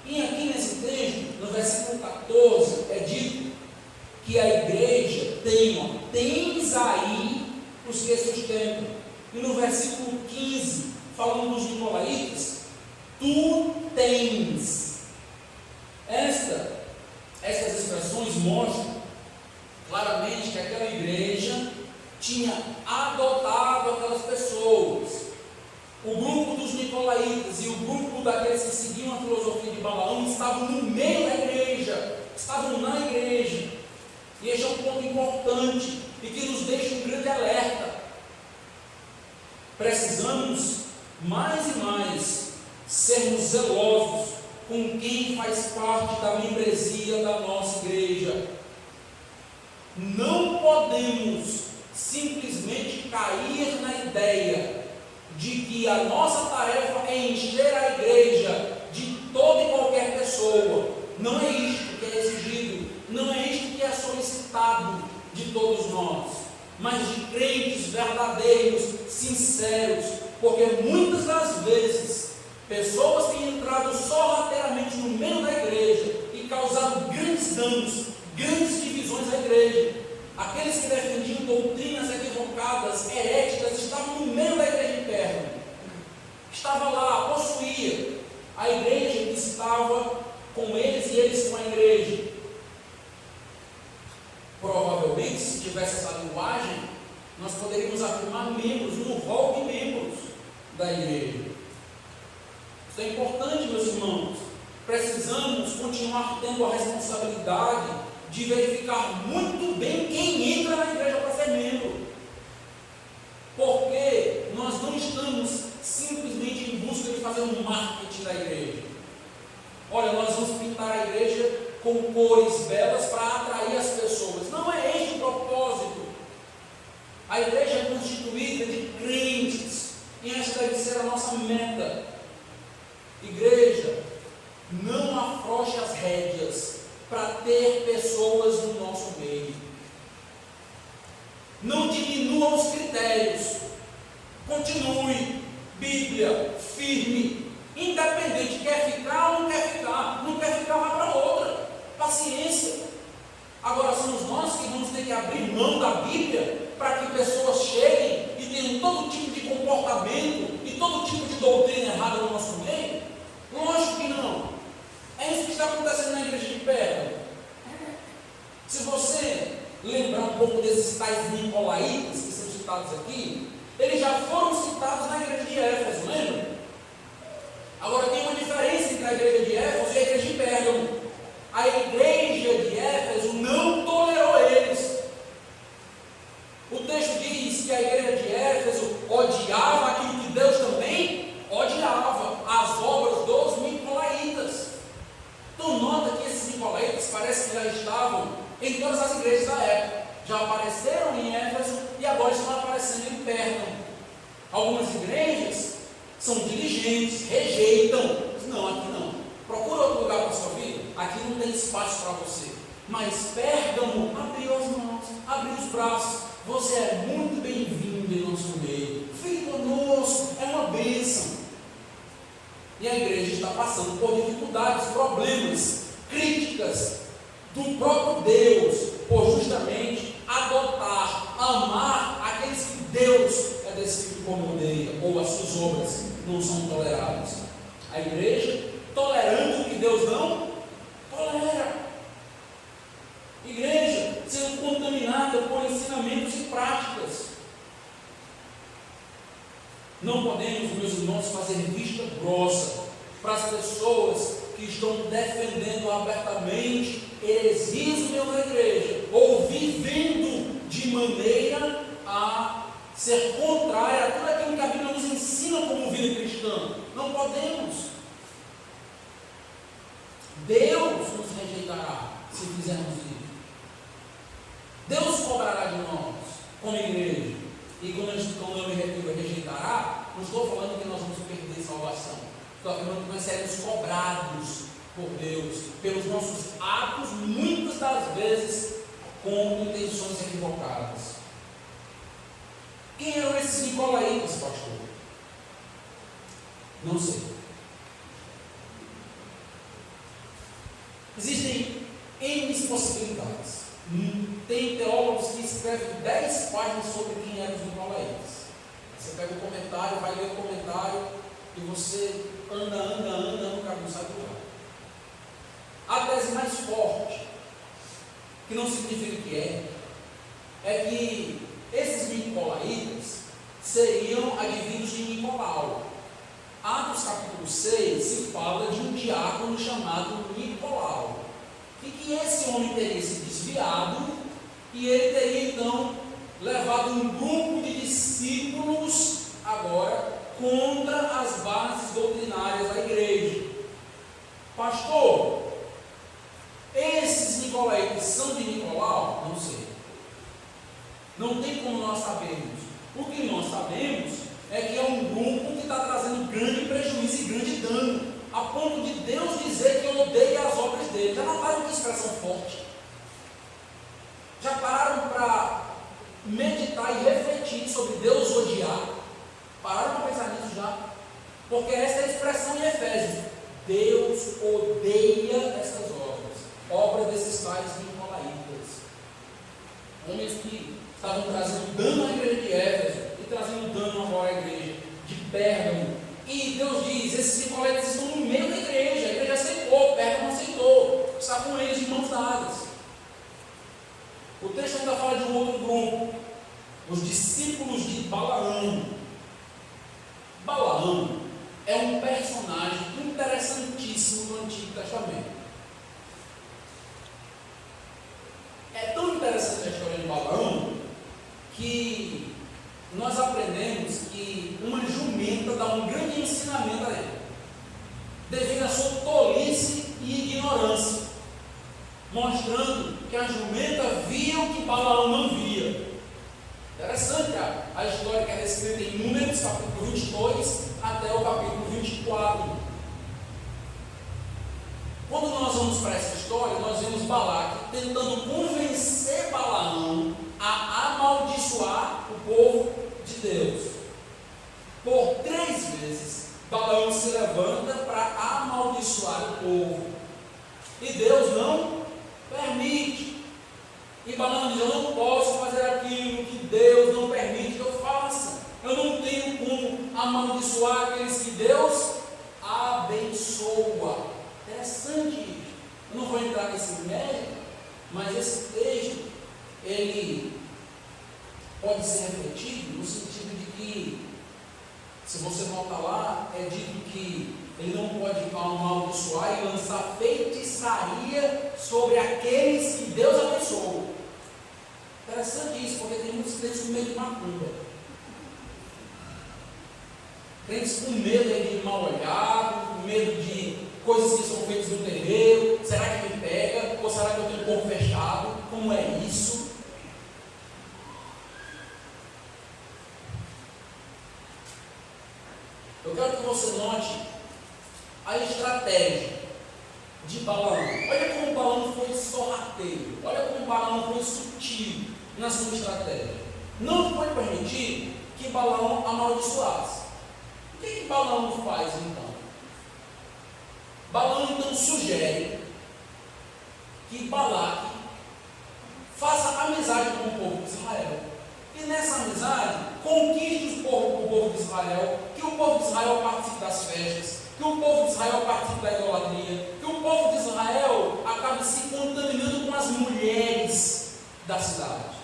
E aqui nesse texto, no versículo 14, é dito que a igreja tem, tens aí os que sustentam. E no versículo 15, falando dos nicolaítas, tu tens. Estas expressões mostram claramente que aquela igreja tinha adotado aquelas pessoas. O grupo dos nicolaítas e o grupo daqueles que seguiam a filosofia de Balaão estavam no meio da igreja, estavam na igreja. E este é um ponto importante e que nos deixa um grande alerta. Precisamos mais e mais sermos zelosos com quem faz parte da membresia da nossa igreja. Não podemos simplesmente cair na ideia de que a nossa tarefa é encher a igreja de toda e qualquer pessoa. Não é isto que é exigido, não é isto que é solicitado de todos nós, mas de crentes verdadeiros, sinceros, porque muitas das vezes pessoas têm entrado sorrateiramente no meio da igreja e causado grandes danos, grandes divisões à igreja. Aqueles que defendiam doutrinas equivocadas, heréticas, estavam no meio da igreja interna. Estava lá, possuía a igreja que estava com eles e eles com a igreja. Provavelmente, se tivesse essa linguagem, nós poderíamos afirmar membros, no rol de membros da igreja. Isso é importante, meus irmãos. Precisamos continuar tendo a responsabilidade de verificar muito bem quem entra na igreja para ser membro. Porque nós não estamos simplesmente em busca de fazer um marketing da igreja. Olha, nós vamos pintar a igreja com cores belas para atrair as pessoas. Não é este o propósito. A igreja é constituída de crentes e esta deve ser a nossa meta. Igreja, não afrouxe as rédeas para ter pessoas no nosso meio. Não diminua os critérios. Continue, Bíblia, firme, independente, quer ficar ou não quer ficar. Não quer ficar, vai para outra. Paciência. Agora somos nós que vamos ter que abrir mão da Bíblia para que pessoas cheguem e tenham todo tipo de comportamento e todo tipo de doutrina errada no nosso meio? Lógico que não. É isso que está acontecendo na igreja de Pérgamo. Se você lembrar um pouco desses tais nicolaítas que são citados aqui, eles já foram citados na igreja de Éfeso, lembra? Agora tem uma diferença entre a igreja de Éfeso e a igreja de Pérgamo. A igreja de Éfeso não tolerou eles. O texto diz que a igreja de Éfeso odiava aquilo que Deus também odiava, as obras dos nicolaítas. Então nota que esses nicolaítas parece que já estavam em todas as igrejas da época. Já apareceram em Éfeso e agora estão aparecendo em Pérgamo. Algumas igrejas são diligentes, rejeitam. Não, aqui não. Procura outro lugar para a sua vida. Aqui não tem espaço para você. Mas Pérgamo abriu as mãos, abriu os braços. Você é muito bem-vindo em nosso meio. Fique conosco, é uma bênção. E a igreja está passando por dificuldades, problemas, críticas do próprio Deus, por justamente adotar, amar aqueles que Deus é descrito como odeia, ou as suas obras não são toleradas. A igreja tolerando o que Deus não tolera. Igreja sendo contaminada por ensinamentos e práticas. Não podemos, meus irmãos, fazer vista grossa para as pessoas que estão defendendo abertamente heresias no meio da igreja, ou vivendo de maneira a ser contrária a tudo aquilo que a Bíblia nos ensina como vida cristã. Não podemos. Deus nos rejeitará se fizermos isso. Deus cobrará de nós como igreja. E quando eu me refiro a rejeitará, não estou falando que nós vamos perder salvação. Estou falando que nós seremos cobrados por Deus pelos nossos atos, muitas das vezes com intenções equivocadas. Quem eram esses nicolaítas, pastor? Não sei. Existem N possibilidades. Tem teólogos que escrevem 10 páginas sobre quem eram os nicolaítas. Você pega o comentário, vai ler o comentário e você anda, nunca não sai do lugar. A tese mais forte, que não significa que é que esses nicolaítas seriam advindos de Nicolau. Atos capítulo 6 se fala de um diácono chamado Nicolau, e que esse homem teria se desviado e ele teria então levado um grupo de discípulos agora contra as bases doutrinárias da igreja. Pastor, esses nicolaítas são de Nicolau? Não sei. Não tem como nós sabermos. O que nós sabemos é que é um grupo que está trazendo grande prejuízo e grande dano, a ponto de Deus dizer que odeia as obras dele. Já notaram que expressão forte? Já pararam para meditar e refletir sobre Deus odiar? Pararam para pensar nisso já? Porque essa é a expressão em Efésios. Deus odeia essas obras, obras desses tais nicolaítas, homens que estavam trazendo dano à igreja de Éfeso e trazendo dano agora à igreja de Pérgamo. E Deus diz: esses nicolaítas estão no meio da igreja, a igreja aceitou, Pérgamo aceitou, está com eles de mãos dadas. O texto ainda fala de um outro grupo, os discípulos de Balaão. Balaão é um personagem interessantíssimo no Antigo Testamento. É tão interessante a história de Balaão que nós aprendemos que uma jumenta dá um grande ensinamento a ele, devido à sua tolice e ignorância, mostrando que a jumenta via o que Balaão não via. Interessante a história que é descrita em Números, capítulo 22 até o capítulo 24. Quando nós vamos para essa história, nós vemos Balaque tentando convencer Balaão a amaldiçoar o povo de Deus. Por 3 vezes, Balaão se levanta para amaldiçoar o povo, e Deus não permite. E Balaão diz: eu não posso fazer aquilo que Deus não permite que eu faça. Eu não tenho como amaldiçoar aqueles que Deus abençoa. Interessante isso. Eu não vou entrar nesse mérito, mas esse texto, ele pode ser refletido no sentido de que, se você notar lá, é dito que ele não pode amaldiçoar e lançar feitiçaria sobre aqueles que Deus abençoou. Interessante isso, porque tem muitos crentes com medo de macumba. Crentes com medo de mal olhado, com medo de coisas que são feitas no terreiro. Será que me pega? Ou será que eu tenho o corpo fechado? Como é isso? Eu quero que você note a estratégia de Balaão. Olha como Balaão foi sorrateiro, olha como Balaão foi sutil na sua estratégia. Não foi permitido que Balaão amaldiçoasse. O que Balaão faz então? Balaão então sugere que Balaque faça amizade com o povo de Israel. E nessa amizade, conquiste o povo de Israel, que o povo de Israel participe das festas, que o povo de Israel participe da idolatria, que o povo de Israel acabe se contaminando com as mulheres da cidade.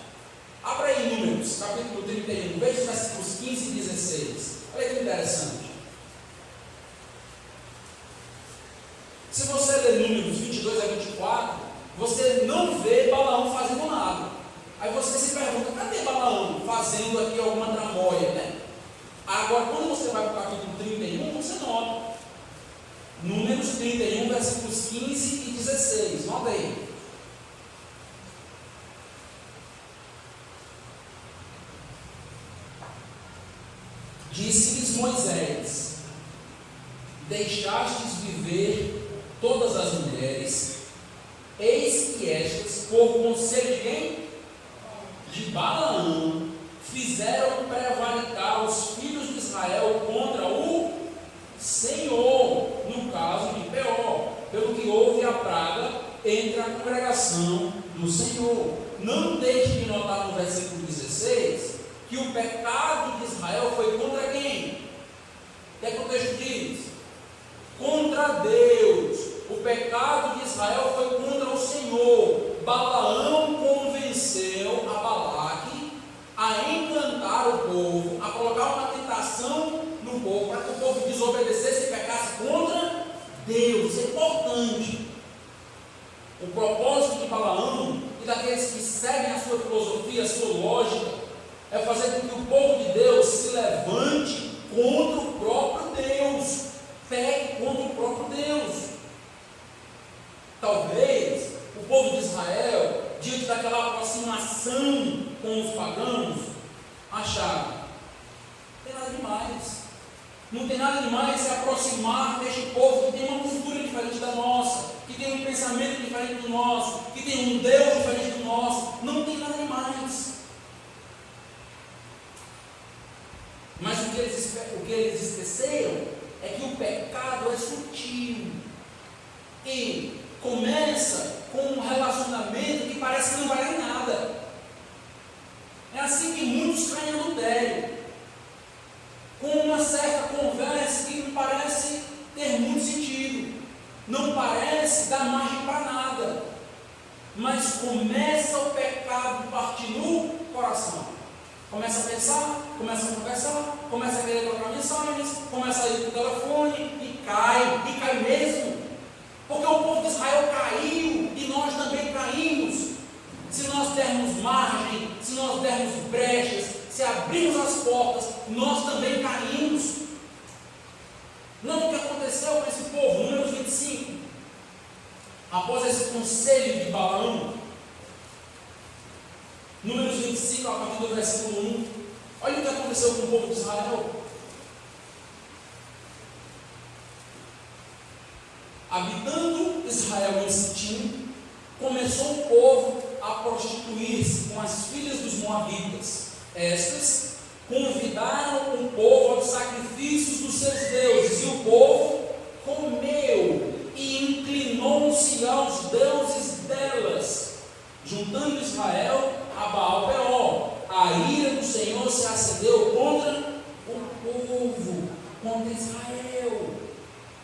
Abra aí Números, capítulo 31, veja os versículos 15 e 16. Olha que interessante. Se você ler Números 22 a 24, você não vê Balaão fazendo nada. Aí você se pergunta, cadê Balaão fazendo aqui alguma tramóia, né? Agora, quando você vai para o capítulo 31, você nota. Números 31, versículos 15 e 16. Nota aí. Disse-lhes Moisés: deixastes viver todas as mulheres, eis que estas, por conselho de quem? De Balaão, fizeram prevaricar os filhos de Israel contra o Senhor, no caso de Peor, pelo que houve a praga entre a congregação do Senhor. Não deixe de notar no versículo 16 que o pecado de Israel foi contra quem? O que é que o texto diz? Contra Deus. O pecado de Israel foi contra o Senhor. Balaão convenceu a Balaque a encantar o povo, a colocar uma tentação no povo, para que o povo desobedecesse e pecasse contra Deus. Isso é importante. O propósito de Balaão e daqueles que seguem a sua filosofia, a sua lógica, é fazer com que o povo de Deus se levante contra o próprio Deus, pegue contra o próprio Deus. Talvez o povo de Israel, diante daquela aproximação com os pagãos, achava: não tem nada demais, não tem nada demais se aproximar deste povo que tem uma cultura diferente da nossa, que tem um pensamento diferente do nosso, que tem um Deus diferente do nosso. Não tem nada demais. Mas o que eles esqueceram é que o pecado é sutil e começa com um relacionamento que parece que não vai dar em nada. É assim que muitos caem no adultério, com uma certa conversa que não parece ter muito sentido, não parece dar margem para nada, mas começa o pecado a partir no coração. Começa a pensar, começa a conversar, começa a querer trocar mensagens, começa a ir para o telefone e cai mesmo. Porque o povo de Israel caiu e nós também caímos. Se nós dermos margem, se nós dermos brechas, se abrirmos as portas, nós também caímos. Não o que aconteceu com esse povo, Números 25. Após esse conselho de Balaão, Números 25, a partir do versículo 1. Olha o que aconteceu com o povo de Israel. Habitando Israel em Sitim, começou o povo a prostituir-se com as filhas dos moabitas. Estas convidaram o povo aos sacrifícios dos seus deuses, e o povo comeu e inclinou-se aos deuses delas, juntando Israel a Baal Peor. A ira do Senhor se acendeu contra o povo, contra Israel.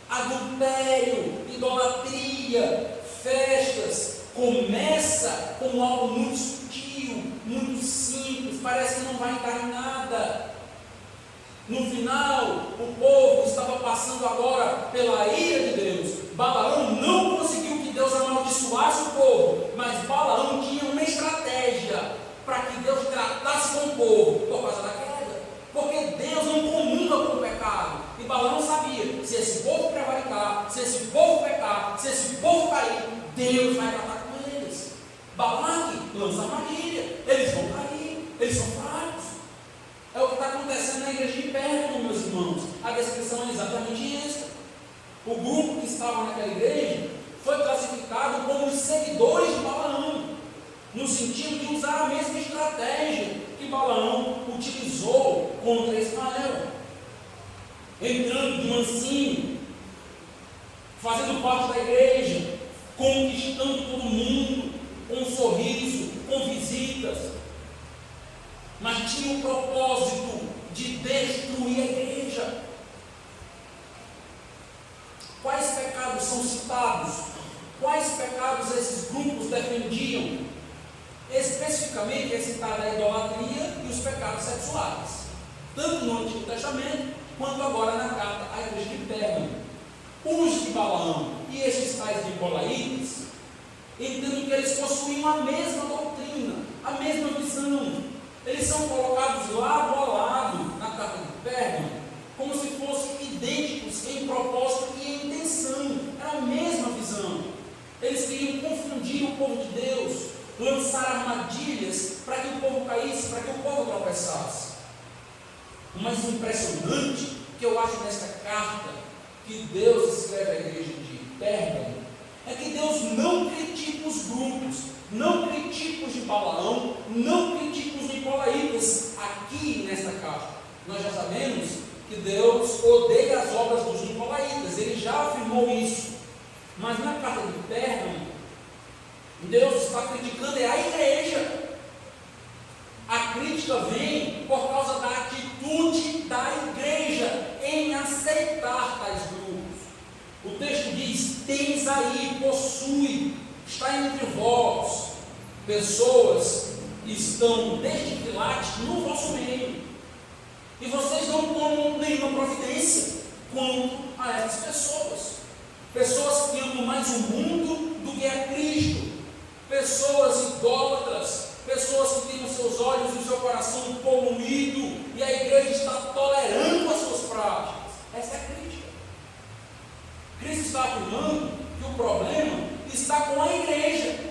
Adultério, idolatria, festas, começa com algo muito sutil, muito simples, parece que não vai dar em nada. No final, o povo estava passando agora pela ira de Deus. Balaão não conseguiu que Deus amaldiçoasse o povo, mas Balaão tinha uma estratégia para que Deus tratasse com o povo por causa da queda. Porque Deus não comunga com o pecado. E Balaão sabia: se esse povo prevaricar, se esse povo pecar, se esse povo cair, Deus vai tratar com eles. Balaque lança armadilha, eles vão cair, eles são fracos. É o que está acontecendo na igreja de perto, meus irmãos. A descrição é exatamente essa. O grupo que estava naquela igreja foi classificado como os seguidores de Balaão, no sentido de usar a mesma estratégia que Balaão utilizou contra Israel, entrando de mansinho, fazendo parte da igreja, conquistando todo mundo, com um sorriso, com visitas, mas tinha o propósito de destruir a igreja. Quais pecados são citados? Quais pecados esses grupos defendiam? Especificamente é citada a idolatria e os pecados sexuais, tanto no Antigo Testamento quanto agora na carta à igreja de Pérgamo. Os de Balaão e esses tais de Nicolaítas entendo que eles possuíam a mesma doutrina, a mesma visão. Eles são colocados lado a lado na carta de Pérgamo, como se fossem idênticos em propósito e em intenção. Era a mesma visão. Eles queriam confundir o povo de Deus, lançar armadilhas para que o povo caísse, para que o povo tropeçasse. O mais impressionante que eu acho nesta carta que Deus escreve à igreja de Pérgamo é que Deus não critica os grupos, não critica os de Balaão, não critica os nicolaítas aqui nesta carta. Nós já sabemos que Deus odeia as obras dos nicolaítas, ele já afirmou isso. Mas na carta de Pérgamo, Deus está criticando a igreja. A crítica vem por causa da atitude da igreja em aceitar tais grupos. O texto diz: tens aí, possui, está entre vós pessoas que estão desde Pilates no vosso meio, e vocês não tomam nenhuma providência quanto a essas pessoas que amam mais o mundo do que a Cristo, pessoas idólatras, pessoas que têm os seus olhos e o seu coração poluído, e a igreja está tolerando as suas práticas. Essa é a crítica. Cristo está afirmando que o problema está com a igreja.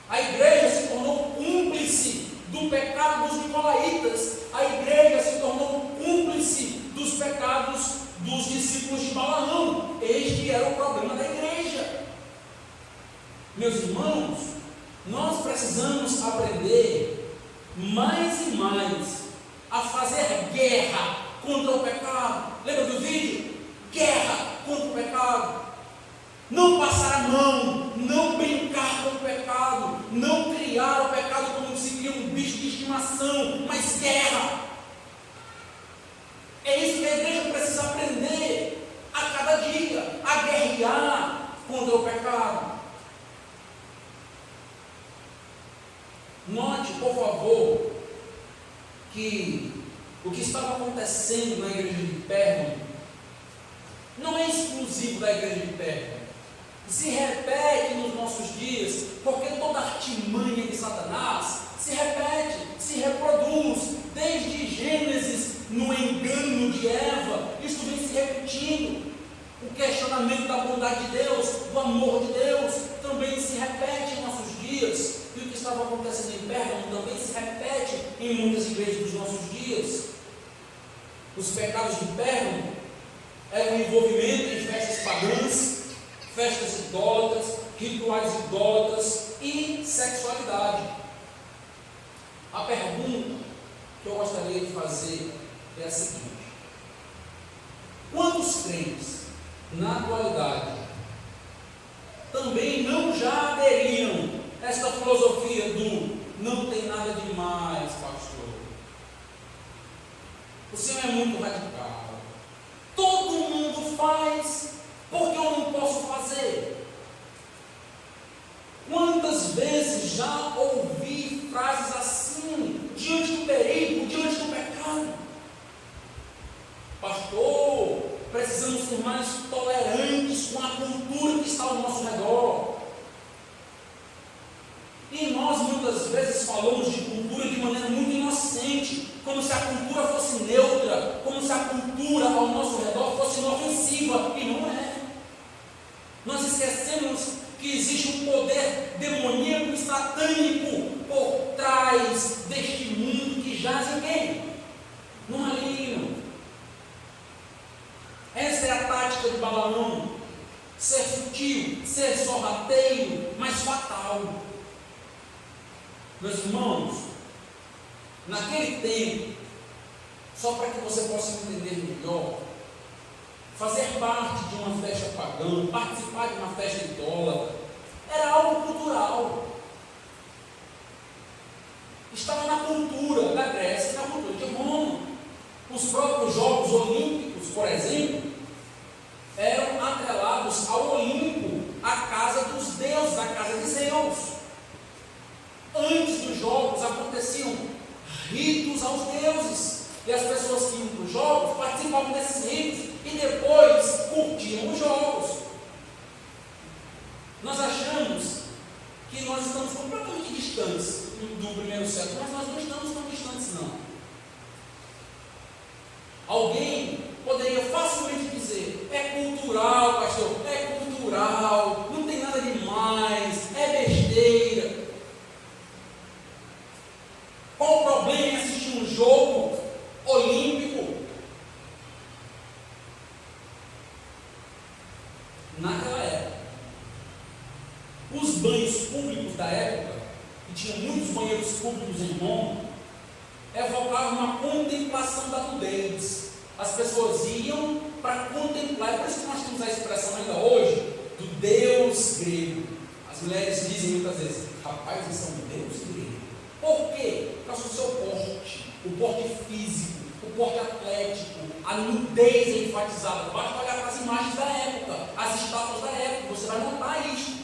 A igreja se tornou cúmplice do pecado dos nicolaítas. A igreja se tornou cúmplice dos pecados dos discípulos de Balaão. Este era o problema da igreja. Meus irmãos, nós precisamos aprender mais e mais a fazer guerra contra o pecado. Lembra do vídeo? Guerra contra o pecado. Não passar a mão, não brincar com o pecado, não criar o pecado como se cria um bicho de estimação, mas guerra. É isso que a igreja precisa aprender a cada dia, a guerrear contra o pecado. Note, por favor, que o que estava acontecendo na igreja de Pérgamo não é exclusivo da igreja de Pérgamo. Se repete nos nossos dias, porque toda artimanha de Satanás se repete, se reproduz, desde Gênesis, no engano de Eva, isso vem se repetindo. O questionamento da bondade de Deus, do amor de Deus, também se repete em nossos dias. E o que estava acontecendo em Pérgamo também se repete em muitas igrejas dos nossos dias. Os pecados de Pérgamo eram um envolvimento em festas pagãs, festas idólatras, rituais idólatras e sexualidade. A pergunta que eu gostaria de fazer é a seguinte: quantos crentes na atualidade também não já aderiram a esta filosofia do não tem nada demais, pastor? O Senhor é muito radical. Todo mundo faz, porque eu não posso fazer? Quantas vezes já ouvi frases assim, diante do perigo, diante do pecado? Pastor, precisamos ser mais tolerantes com a cultura que está ao nosso redor. E nós muitas vezes falamos de cultura de maneira muito inocente, como se a cultura fosse neutra, como se a cultura ao nosso redor fosse inofensiva, e não é. Nós esquecemos que existe um poder demoníaco e satânico por trás deste mundo que jaz em quem? No maligno. Essa é a tática de Balaão: ser sutil, ser sorrateiro, mas fatal. Meus irmãos, naquele tempo, só para que você possa entender melhor, fazer parte de uma festa pagã, participar de uma festa idólatra, era algo cultural. Estava na cultura da Grécia, na cultura de Roma. Os próprios Jogos Olímpicos, por exemplo, eram atrelados ao Olimpo, a casa dos deuses, a casa de Zeus. Antes dos jogos aconteciam ritos aos deuses, e as pessoas que iam para os jogos participavam desses ritos e depois curtiam os jogos. Nós achamos do primeiro século, mas nós não estamos tão distantes, não. Alguém poderia facilmente dizer: é cultural, pastor, é cultural, não tem nada demais, é besteira. Qual o problema em assistir um jogo olímpico? Naquela época, os banhos públicos da época, e tinha muitos banheiros públicos em Roma, evocavam uma contemplação da nudez. As pessoas iam para contemplar. É por isso que nós temos a expressão ainda hoje do Deus grego. As mulheres dizem muitas vezes: rapaz, eles são Deus grego. Por quê? Por causa do seu porte, o porte físico, o porte atlético, a nudez é enfatizada. Basta olhar para as imagens da época, as estátuas da época, você vai notar isso.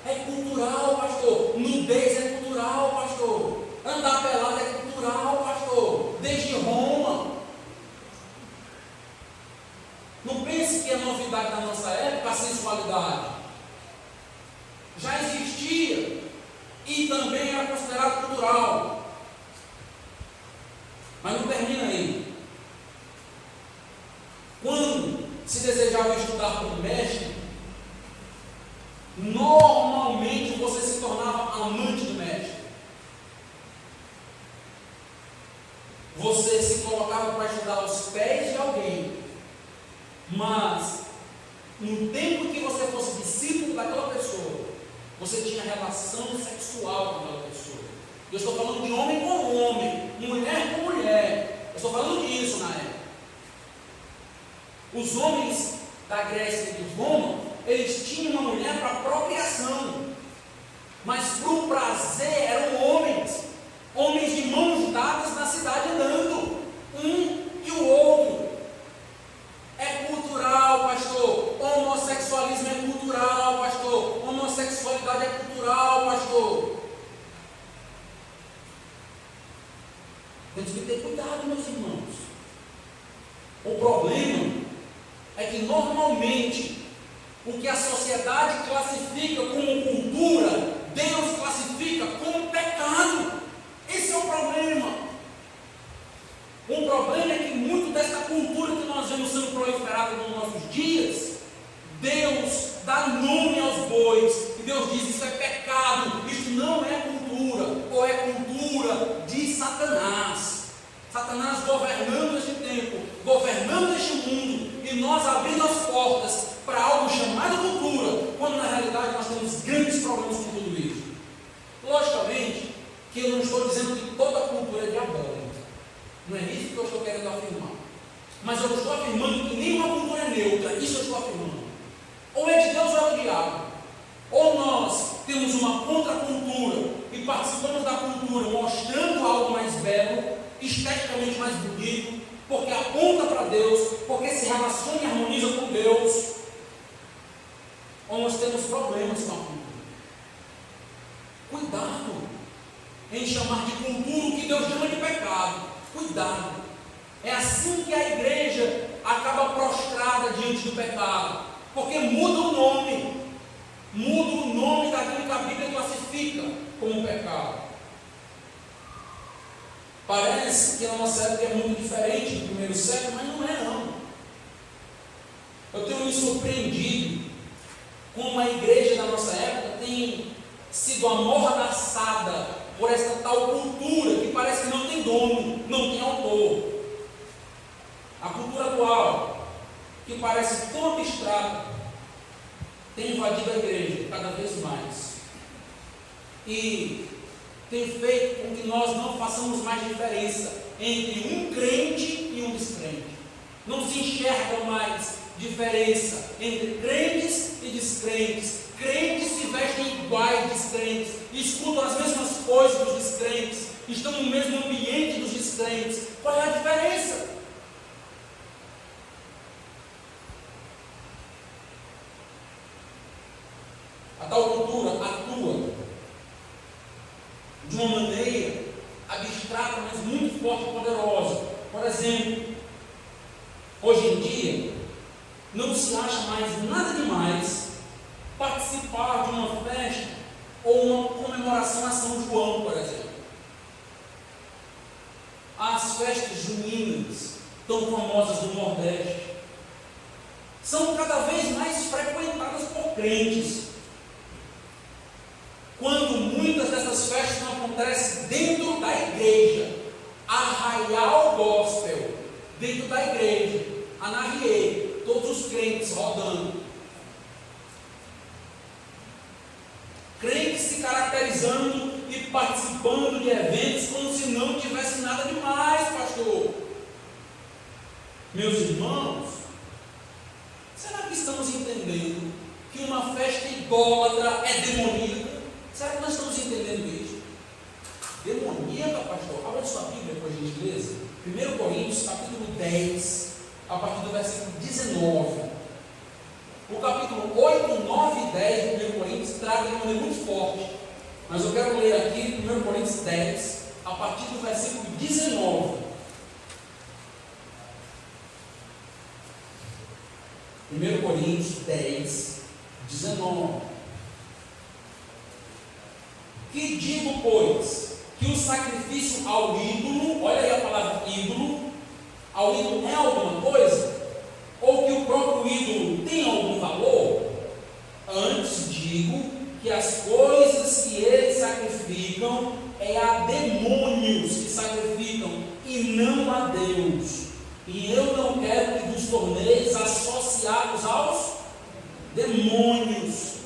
É cultural, pastor. Nudez é cultural, pastor. Andar pelado é cultural, pastor. Desde Roma. Não pense que é novidade da nossa época a sensualidade. Já existia e também era considerado cultural. Mas não termina aí. Quando se desejava estudar como mestre, normalmente você se tornava amante do mestre. Você se colocava para estudar aos pés de alguém. Mas, no tempo que você fosse discípulo daquela pessoa, você tinha relação sexual com aquela pessoa. Eu estou falando de homem com homem, mulher com mulher. Eu estou falando disso na época. Os homens da Grécia e de Roma, eles tinham uma mulher para procriação. Mas para o prazer eram homens de mãos dadas na cidade andando, um e o outro. É cultural, pastor. Homossexualismo é cultural, pastor. Homossexualidade é cultural, pastor. Temos que ter cuidado, meus irmãos. O problema é que normalmente o que a sociedade classifica como cultura, Deus classifica como pecado. Esse é o problema. Um problema é que muito dessa cultura que nós vemos sendo proliferada nos nossos dias, Deus dá nome aos bois, e Deus diz: isso é pecado, isso não é cultura, ou é cultura de Satanás. Satanás governando este tempo, governando este mundo, e nós abrindo as portas para algo chamado cultura, quando na realidade nós temos grandes problemas com tudo isso. Logicamente que eu não estou dizendo que toda cultura é diabólica. Não é isso que eu estou querendo afirmar. Mas eu estou afirmando que nenhuma cultura é neutra. Isso eu estou afirmando. Ou é de Deus ou é do diabo. Ou nós temos uma contracultura e participamos da cultura mostrando algo mais belo, esteticamente mais bonito, porque aponta para Deus, porque se relaciona e harmoniza com Deus. Ou nós temos problemas com a cultura. Cuidado em chamar de cultura o que Deus chama de pecado. Cuidado. É assim que a igreja acaba prostrada diante do pecado, porque muda o nome daquilo que a Bíblia classifica como pecado. Parece que a nossa época é muito diferente do primeiro século, mas não é não. Eu tenho me surpreendido como a igreja da nossa época tem sido amordaçada por essa tal cultura que parece que não tem dono, não tem autor. A cultura atual, que parece tão abstrata, tem invadido a igreja cada vez mais e tem feito com que nós não façamos mais diferença entre um crente e um descrente. Não se enxerga mais diferença entre crentes e descrentes. Crentes se vestem iguais descrentes, escutam as mesmas coisas dos descrentes, estão no mesmo ambiente dos descrentes. Qual é a diferença? A tal cultura atua de uma maneira abstrata, mas muito forte e poderosa. Por exemplo, hoje em dia, não se acha mais nada demais participar de uma festa ou uma comemoração a São João, por exemplo. As festas juninas, tão famosas do Nordeste, são cada vez mais frequentadas por crentes. Quando muitas dessas festas não acontecem dentro da igreja, Arraial Gospel, dentro da igreja, Anarriei, todos os crentes rodando. Crentes se caracterizando e participando de eventos como se não tivesse nada demais, pastor. Meus irmãos, será que estamos entendendo que uma festa idólatra é demoníaca? Será que nós estamos entendendo isso? Demoníaca, pastor? Abra sua Bíblia, por gentileza. 1 Coríntios, capítulo 10, a partir do versículo 19. O capítulo 8, 9 e 10 de 1 Coríntios trazem de maneira muito forte. Mas eu quero ler aqui 1 Coríntios 10, a partir do versículo 19. 1 Coríntios 10, 19. Que digo, pois, que o sacrifício ao ídolo, olha aí a palavra ídolo, ao ídolo é alguma coisa? Ou que o próprio ídolo tem algum valor? Antes digo que as coisas que eles sacrificam é a demônios que sacrificam e não a Deus. E eu não quero que vos torneis associados aos demônios.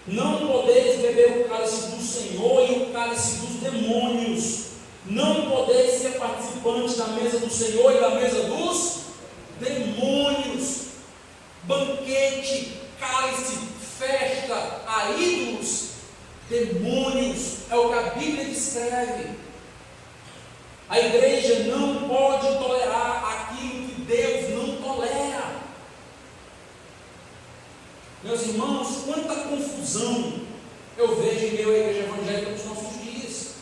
Não podeis beber o cálice do Senhor e o cálice dos demônios. Não podeis ser participantes da mesa do Senhor e da mesa dos demônios. Banquete, cálice, festa a ídolos, demônios, é o que a Bíblia descreve. A igreja não pode tolerar aquilo que Deus não tolera. Meus irmãos, quanta confusão eu vejo em meio à igreja evangélica nos nossos dias.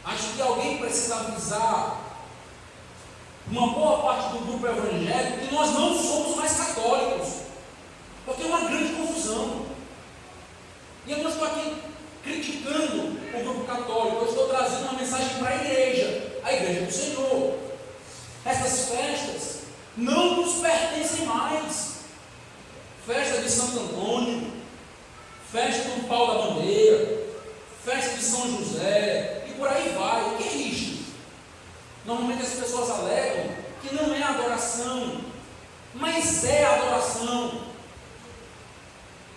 Acho que alguém precisa avisar uma boa parte do grupo evangélico que nós não somos mais católicos, porque é uma grande confusão. E eu não estou aqui criticando o grupo católico, eu estou trazendo uma mensagem para a igreja do Senhor. Essas festas não nos pertencem mais. Festa de Santo Antônio, festa do Pau da Bandeira, festa de São José, e por aí vai. O que é isto? Normalmente as pessoas alegam que não é adoração, mas é adoração.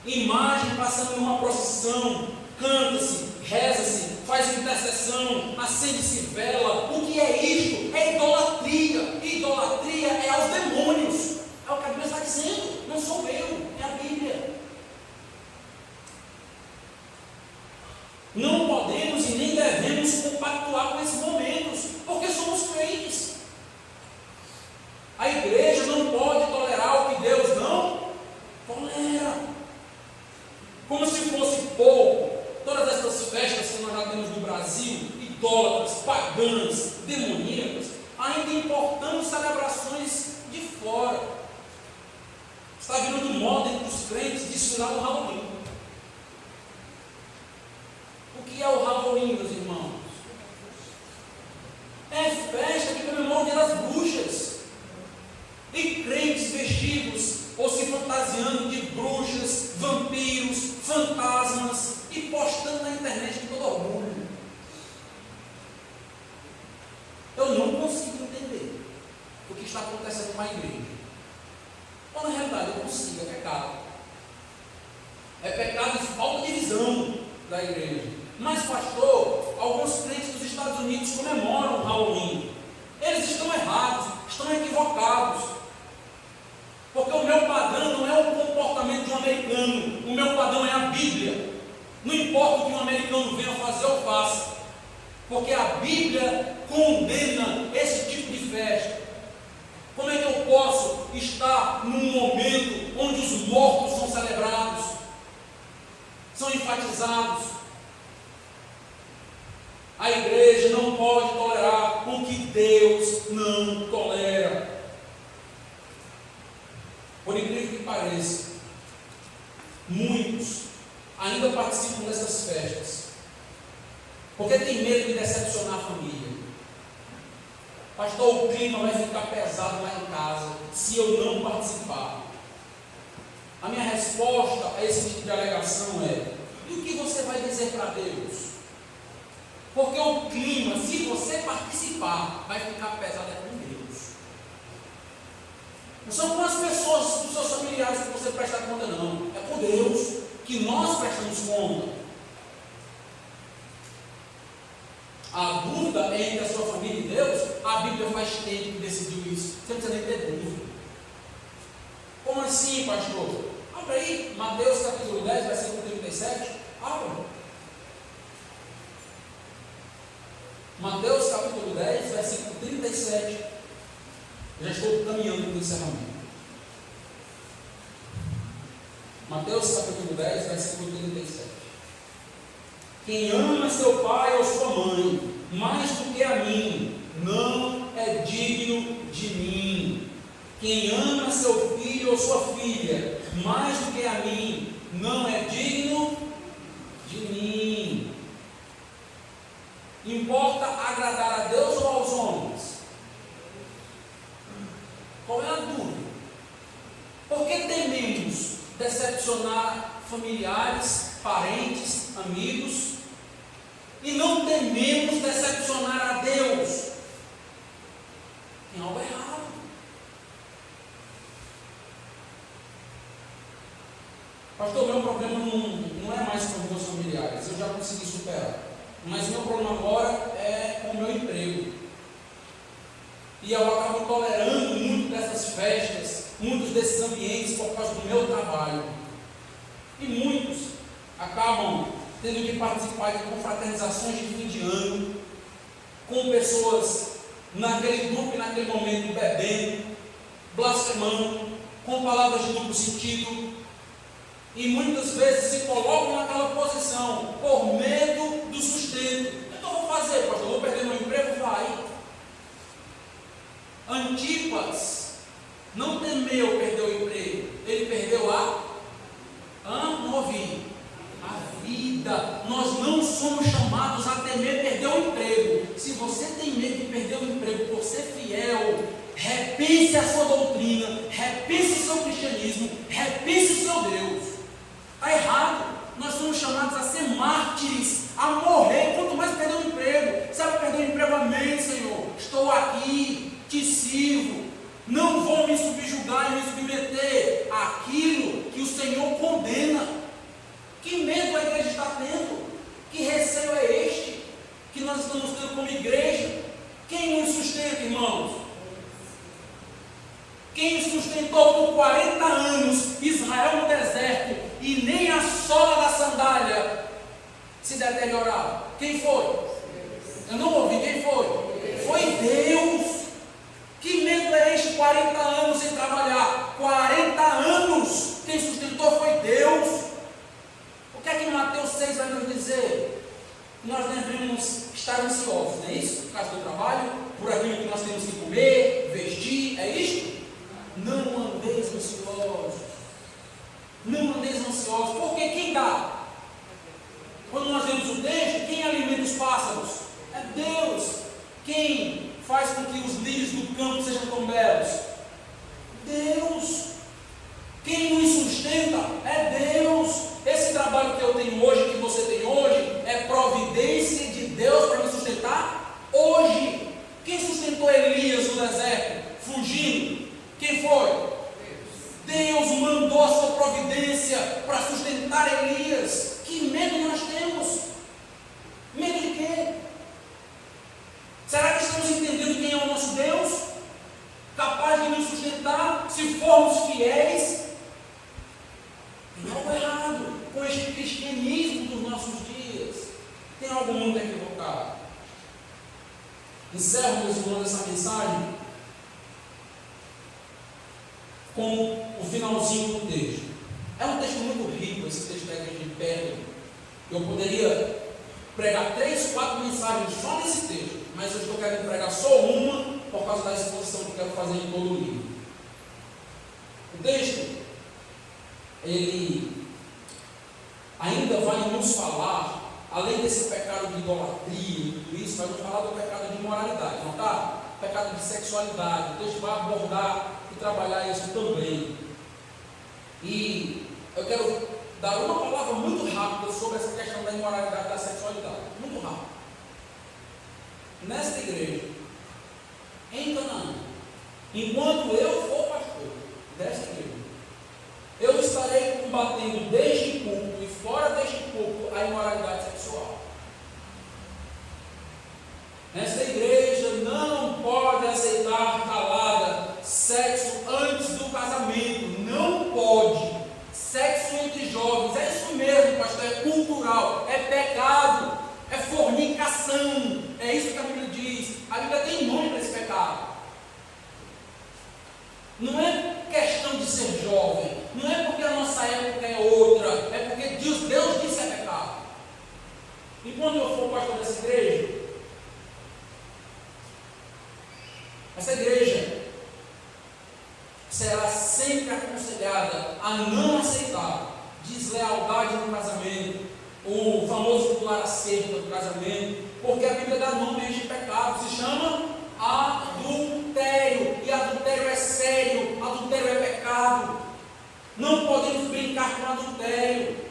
Imagem passando numa procissão, canta-se, reza-se, faz intercessão, acende-se vela. O que é isto? É idolatria. Idolatria é aos demônios. É o que a Bíblia está dizendo. Não sou eu, é a Bíblia. Não podemos e nem devemos compactuar com esses momentos, porque somos crentes. A igreja não pode tolerar o que Deus não tolera. Como se fosse pouco, todas essas festas que nós já temos no Brasil, idólatras, pagãs, demoníacas, ainda importamos celebrações de fora. Está virando moda entre os crentes desfilar no Halloween. O que é o Halloween, meus irmãos? É festa que comemora o dia das bruxas. E crentes vestidos ou se fantasiando de bruxas, vampiros, fantasmas e postando na internet com todo orgulho. Eu não consigo entender o que está acontecendo com a igreja. Ou na realidade eu consigo, é pecado. É pecado e falta de visão da igreja. Mas, pastor, alguns crentes dos Estados Unidos comemoram o Halloween. Eles estão errados, estão equivocados. Porque o meu padrão não é o comportamento de um americano. O meu padrão é a Bíblia. Não importa o que um americano venha fazer ou faça. Porque a Bíblia condena esse tipo de festa. Como é que eu posso estar num momento onde os mortos são celebrados, são enfatizados? A igreja não pode tolerar o que Deus não tolera. Por incrível que pareça, muitos ainda participam dessas festas, porque tem medo de decepcionar a família. Pastor, o clima vai ficar pesado lá em casa se eu não participar. A minha resposta a esse tipo de alegação é: e o que você vai dizer para Deus? Porque o clima, se você participar, vai ficar pesado com Deus. Não são com as pessoas, dos seus familiares que você presta conta, não. É com Deus que nós prestamos conta. A dúvida é entre a sua família e Deus. A Bíblia faz tempo que decidiu isso. Você não precisa nem ter dúvida. Como assim, pastor? Abra aí, Mateus capítulo 10, versículo 37. Abra. Mateus capítulo 10, versículo 37. Já estou caminhando para o encerramento. Mateus capítulo 10, versículo 37. Quem ama seu pai ou sua mãe mais do que a mim, não é digno de mim. Quem ama seu filho ou sua filha mais do que a mim, não é digno de mim. Importa agradar a Deus ou aos homens? Qual é a dúvida? Por que tememos decepcionar familiares, parentes, amigos, e não tememos decepcionar a Deus? Tem algo errado. Pastor, meu problema não é mais com os meus familiares, eu já consegui superar. Mas meu problema agora é com o meu emprego. E eu acabo tolerando muito dessas festas, muitos desses ambientes por causa do meu trabalho. E muitos acabam tendo que participar de confraternizações de fim de ano, com pessoas naquele grupo e naquele momento bebendo, blasfemando, com palavras de duplo sentido. E muitas vezes se colocam naquela posição por medo do sustento. O que eu vou fazer, pastor? Vou perder meu emprego? Vai. Antipas não temeu perder o emprego, ele perdeu não ouvi. A vida. Nós não somos chamados a temer perder o emprego. Se você tem medo de perder o emprego por ser fiel, repense a sua doutrina, repense o seu cristianismo, repense o seu Deus. Está errado. Nós somos chamados a ser mártires, a morrer, quanto mais perder o emprego. Sabe perder o emprego? Amém, Senhor. Estou aqui, te sirvo. Não vou me subjugar e me submeter àquilo que o Senhor condena. Que medo a igreja está tendo? Que receio é este que nós estamos tendo como igreja? Quem nos sustenta, irmãos? Quem sustentou por 40 anos Israel no deserto e nem a sola da sandália se deteriorava? Quem foi? Eu não ouvi, quem foi? Foi Deus. Que medo é este? 40 anos sem trabalhar. 40 anos. Quem sustentou foi Deus. O que é que Mateus 6 vai nos dizer? Nós devemos estar ansiosos, não é isso? Por causa do trabalho, por aquilo que nós temos que comer, vestir, é isto? Não andeis ansiosos. Não andeis ansiosos. Porque quem dá? Quando nós lemos o texto, quem alimenta os pássaros? É Deus. Quem faz com que os lírios do campo sejam tão belos? Deus. Quem nos sustenta? É Deus. Esse trabalho que eu tenho hoje, que você tem hoje, é providência de Deus para me sustentar hoje. Quem sustentou Elias no deserto, fugindo? Quem foi? Deus mandou a sua providência para sustentar Elias. Que medo nós temos? Medo de quê? Será que estamos entendendo quem é o nosso Deus? Capaz de nos sustentar se formos fiéis? Tem algo errado com este cristianismo dos nossos dias. Tem algo muito equivocado. Encerro, meus irmãos, essa mensagem com o finalzinho do texto. É um texto muito rico, esse texto da igreja de Pérgamo. Eu poderia pregar 3, 4 mensagens só nesse texto, mas eu estou querendo pregar só uma por causa da exposição que eu quero fazer em todo o livro. O texto, ele ainda vai nos falar, além desse pecado de idolatria e tudo isso, vai nos falar do pecado de imoralidade, não está? Pecado de sexualidade. O texto vai abordar e trabalhar isso também. E eu quero dar uma palavra muito rápida sobre essa questão da imoralidade e da sexualidade. Muito rápido. Nesta igreja, em Canaã, enquanto eu for pastor desta igreja, eu estarei combatendo desde púlpito e fora deste púlpito a imoralidade sexual. Nesta igreja não pode aceitar calada sexo antes do casamento. Não pode. Sexo entre jovens, é isso mesmo, pastor, é cultural, é pecado, é fornicação. É isso que a Bíblia diz. A Bíblia tem nome para esse pecado. Não é questão de ser jovem, não é porque a nossa época é outra, é porque Deus disse é pecado. E quando eu for pastor dessa igreja, essa igreja será sempre aconselhada a não aceitar deslealdade no casamento, o famoso pular a cerca do casamento, porque a Bíblia dá nome a este pecado, se chama adultério, e adultério é sério, adultério é pecado. Não podemos brincar com adultério,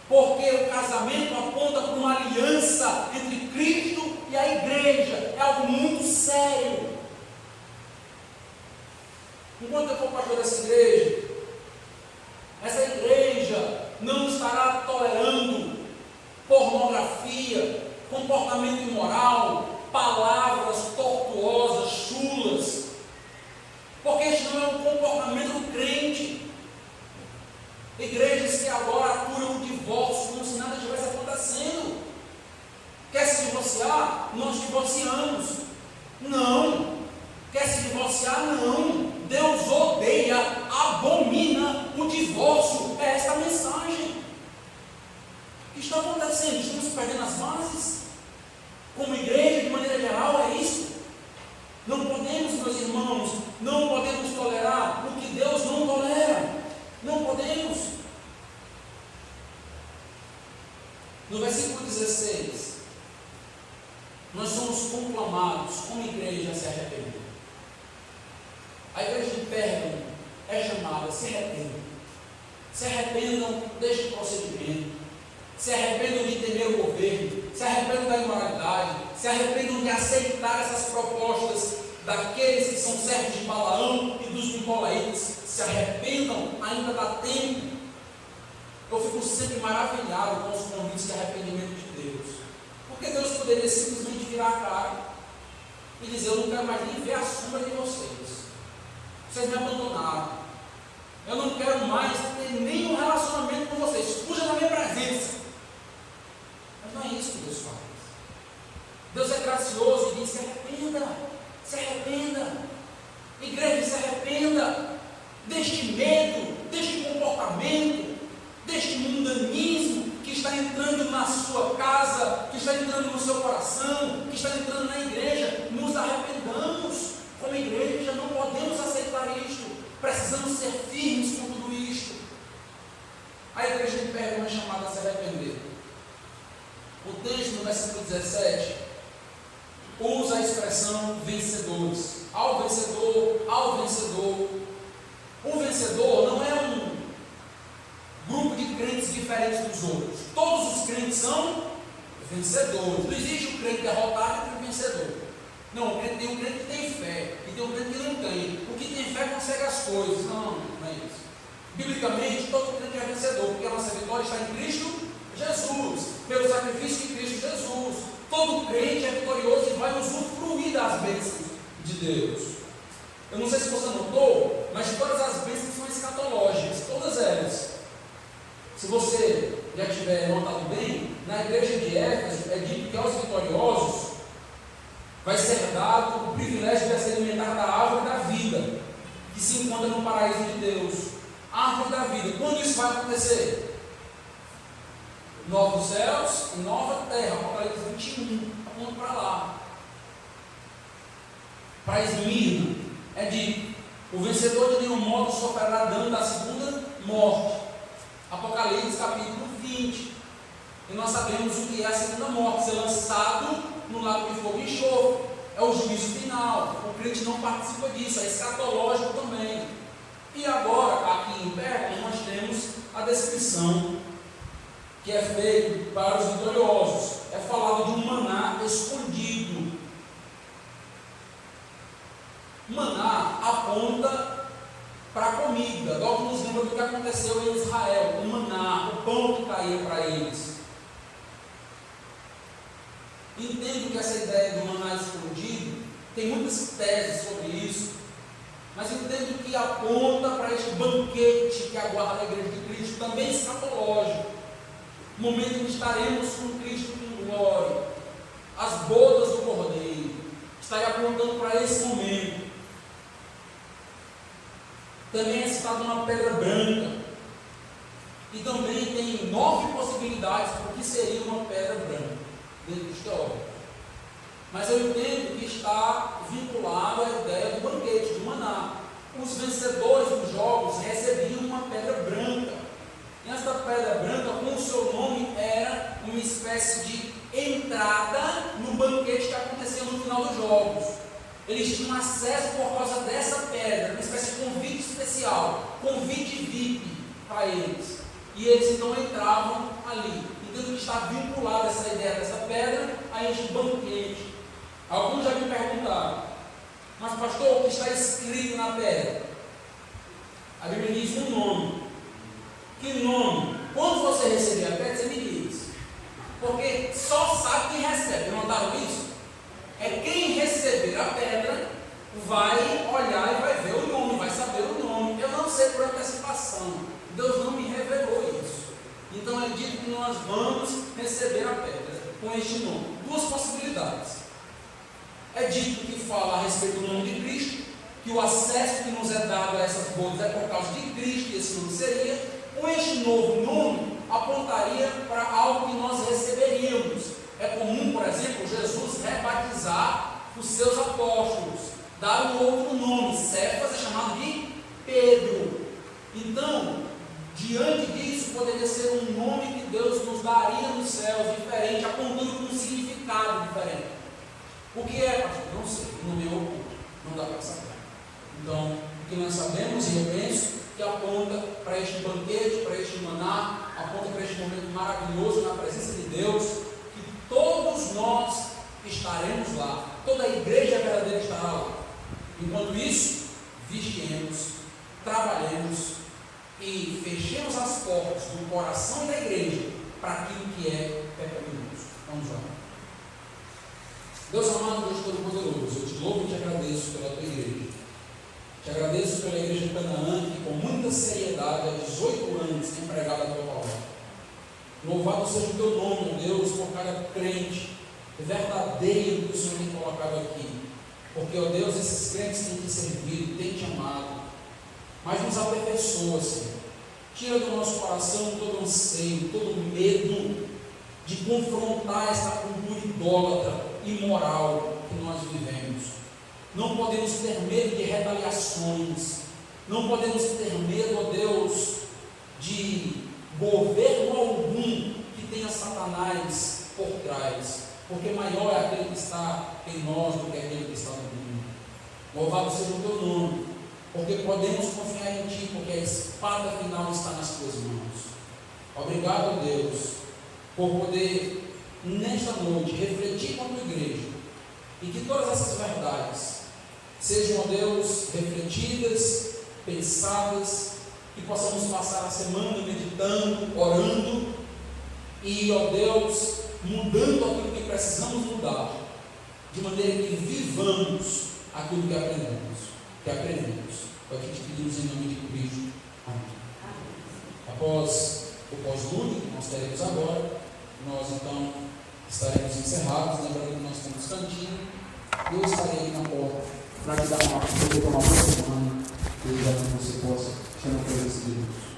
porque o casamento aponta para uma aliança entre Cristo e a igreja, é algo muito sério. Enquanto eu for pastor dessa igreja, essa igreja não estará tolerando pornografia, comportamento imoral, palavras tortuosas, chulas, porque este não é um comportamento do crente. Igrejas que agora aturam o divórcio como se nada estivesse acontecendo. Quer se divorciar? Nós divorciamos. Não. Quer se divorciar? Não. Deus odeia, abomina o divórcio. É esta a mensagem. O que está acontecendo? Estamos perdendo as bases? Como igreja, de maneira geral, é isso? Não podemos, meus irmãos, não podemos tolerar o que Deus não tolera. Não podemos. No versículo 16, nós somos conclamados como igreja a se arrepender. A igreja de Pérgamo é chamada: se arrependam. Se arrependam deste procedimento. Se arrependam de temer o governo. Se arrependam da imoralidade. Se arrependam de aceitar essas propostas daqueles que são servos de Balaão e dos nicolaítas. Se arrependam, ainda dá tempo. Eu fico sempre maravilhado com os convites de arrependimento de Deus, porque Deus poderia simplesmente virar a cara e dizer: eu não quero mais nem ver a sombra de vocês, vocês me abandonaram, eu não quero mais ter nenhum relacionamento com vocês, fuja da minha presença. Mas não é isso que Deus faz. Deus é gracioso e diz: se arrependa, se arrependa, igreja, se arrependa deste medo, deste comportamento, deste mundanismo que está entrando na sua casa, que está entrando no seu coração, que está entrando na igreja. Nos arrependamos. Como igreja não podemos aceitar isto, precisamos ser firmes com tudo isto. A igreja de Pérgamo é chamada a se arrepender. O texto no versículo 17 usa a expressão vencedores. Ao vencedor, ao vencedor. O vencedor não é um grupo de crentes diferentes dos outros. Todos os crentes são vencedores. Não existe o crente derrotado e o vencedor. Não, tem um crente que tem fé e tem um crente que não tem. O que tem fé consegue as coisas. Não é isso. Biblicamente, todo crente é vencedor, porque a nossa vitória está em Cristo Jesus, pelo sacrifício de Cristo Jesus. Todo crente é vitorioso e vai usufruir das bênçãos de Deus. Eu não sei se você notou, mas todas as bênçãos são escatológicas, todas elas. Se você já tiver notado bem, na igreja de Éfeso é dito que aos vitoriosos vai ser dado o privilégio de se alimentar da árvore da vida, que se encontra no paraíso de Deus. A árvore da vida. Quando isso vai acontecer? Novos céus e nova terra. Apocalipse 21, aponta para lá. Para Esmirna é dito: o vencedor de nenhum modo sofrerá dano da segunda morte. Apocalipse capítulo 20. E nós sabemos o que é a segunda morte, ser lançado no lago de fogo e enxofre. É o juízo final. O crente não participa disso, é escatológico também. E agora, aqui em perto, nós temos a descrição que é feita para os vitoriosos. É falado de um maná escondido. Maná aponta para a comida. Logo nos lembra do que aconteceu em Israel. O maná, o pão que caía para eles. Entendo que essa ideia do maná escondido tem muitas teses sobre isso, mas entendo que aponta para este banquete que aguarda a igreja de Cristo, também escatológico, momento em que estaremos com Cristo em glória, as bodas do Cordeiro, estaria apontando para esse momento. Também é citado uma pedra branca, e também tem 9 possibilidades do que seria uma pedra branca dentro do teórico. Mas eu entendo que está vinculado à ideia do banquete, do maná. Os vencedores dos jogos recebiam uma pedra branca. E esta pedra branca, com o seu nome, era uma espécie de entrada no banquete que acontecia no final dos jogos. Eles tinham acesso por causa dessa pedra, uma espécie de convite especial, convite VIP para eles. E eles então entravam ali. Entendo que está vinculada essa ideia dessa pedra a este banquete. Alguns já me perguntaram, mas pastor, o que está escrito na pedra? A Bíblia diz um nome. Que nome? Quando você receber a pedra, você me diz. Porque só sabe quem recebe. Notaram isso? É quem receber a pedra vai olhar e vai ver o nome, vai saber o nome. Eu não sei por antecipação. Deus não me revelou isso. Então é dito que nós vamos receber a pedra com este nome. Duas possibilidades. É dito que fala a respeito do nome de Cristo, que o acesso que nos é dado a essas bodas é por causa de Cristo, e esse nome seria. Com este novo nome, apontaria para algo que nós receberíamos. É comum, por exemplo, Jesus rebatizar os seus apóstolos, dar um outro nome. Cefas é chamado de Pedro. Então, diante disso, poderia ser um nome que Deus nos daria nos céus, diferente, apontando com um significado diferente. O que é, pastor? Não sei, o nome é oculto, não dá para saber. Então, o que nós sabemos, e eu penso, que aponta para este banquete, para este maná, aponta para este momento maravilhoso na presença de Deus, que todos nós estaremos lá, toda a igreja verdadeira estará lá. Enquanto isso, vigiemos, trabalhemos e fechemos as portas do coração da igreja para aquilo que é pecaminoso. Vamos lá. Deus amado, Deus Todo-Poderoso, eu te louvo e te agradeço pela tua igreja. Te agradeço pela igreja de Canaã, que com muita seriedade, há 18 anos, tem pregado a tua palavra. Louvado seja o teu nome, ó Deus, por cada crente verdadeiro que o Senhor tem colocado aqui. Porque, ó Deus, esses crentes têm te servido, têm te amado. Mas nos aperfeiçoa, Senhor. Tira do nosso coração todo anseio, todo medo de confrontar esta cultura idólatra, imoral que nós vivemos. Não podemos ter medo de retaliações. Não podemos ter medo, ó Deus, de governo algum que tenha Satanás por trás. Porque maior é aquele que está em nós do que aquele que está no mundo. Louvado seja o teu nome. Porque podemos confiar em Ti, porque a espada final está nas Tuas mãos. Obrigado, Deus, por poder, nesta noite, refletir com a Tua igreja. E que todas essas verdades sejam, ó Deus, refletidas, pensadas, que possamos passar a semana meditando, orando, e, ó Deus, mudando aquilo que precisamos mudar, de maneira que vivamos aquilo que aprendemos. É o que te pedimos em nome de Cristo. Amém. Após o pós-lúdio que nós teremos agora, nós então estaremos encerrados. Lembrando que nós temos cantinho. Eu estarei aí na porta para te dar uma boa semana, e já que você possa chamar a presença de Deus.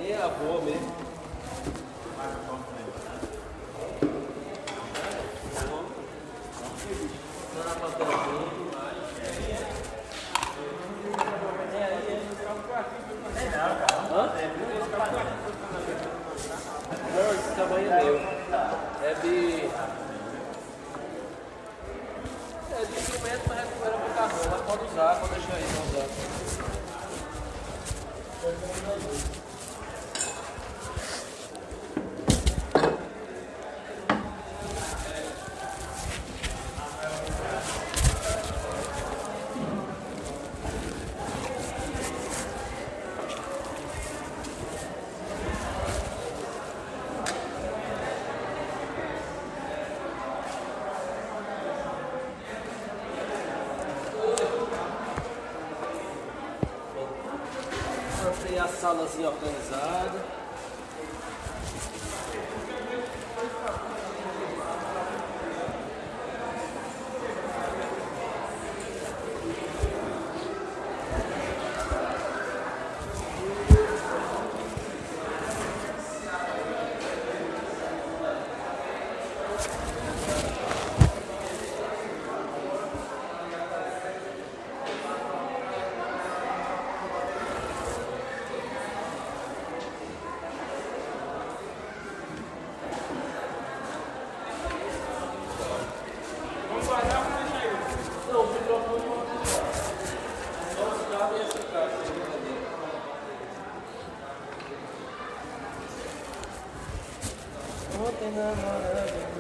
aí é a boa mesmo. Não dá pra ter não, esse tamanho é meu. É de 5 metros, mas recupera pro carro. Mas pode usar, pode deixar aí, pode usar. Tem a salazinha organizada. Ontem namorando.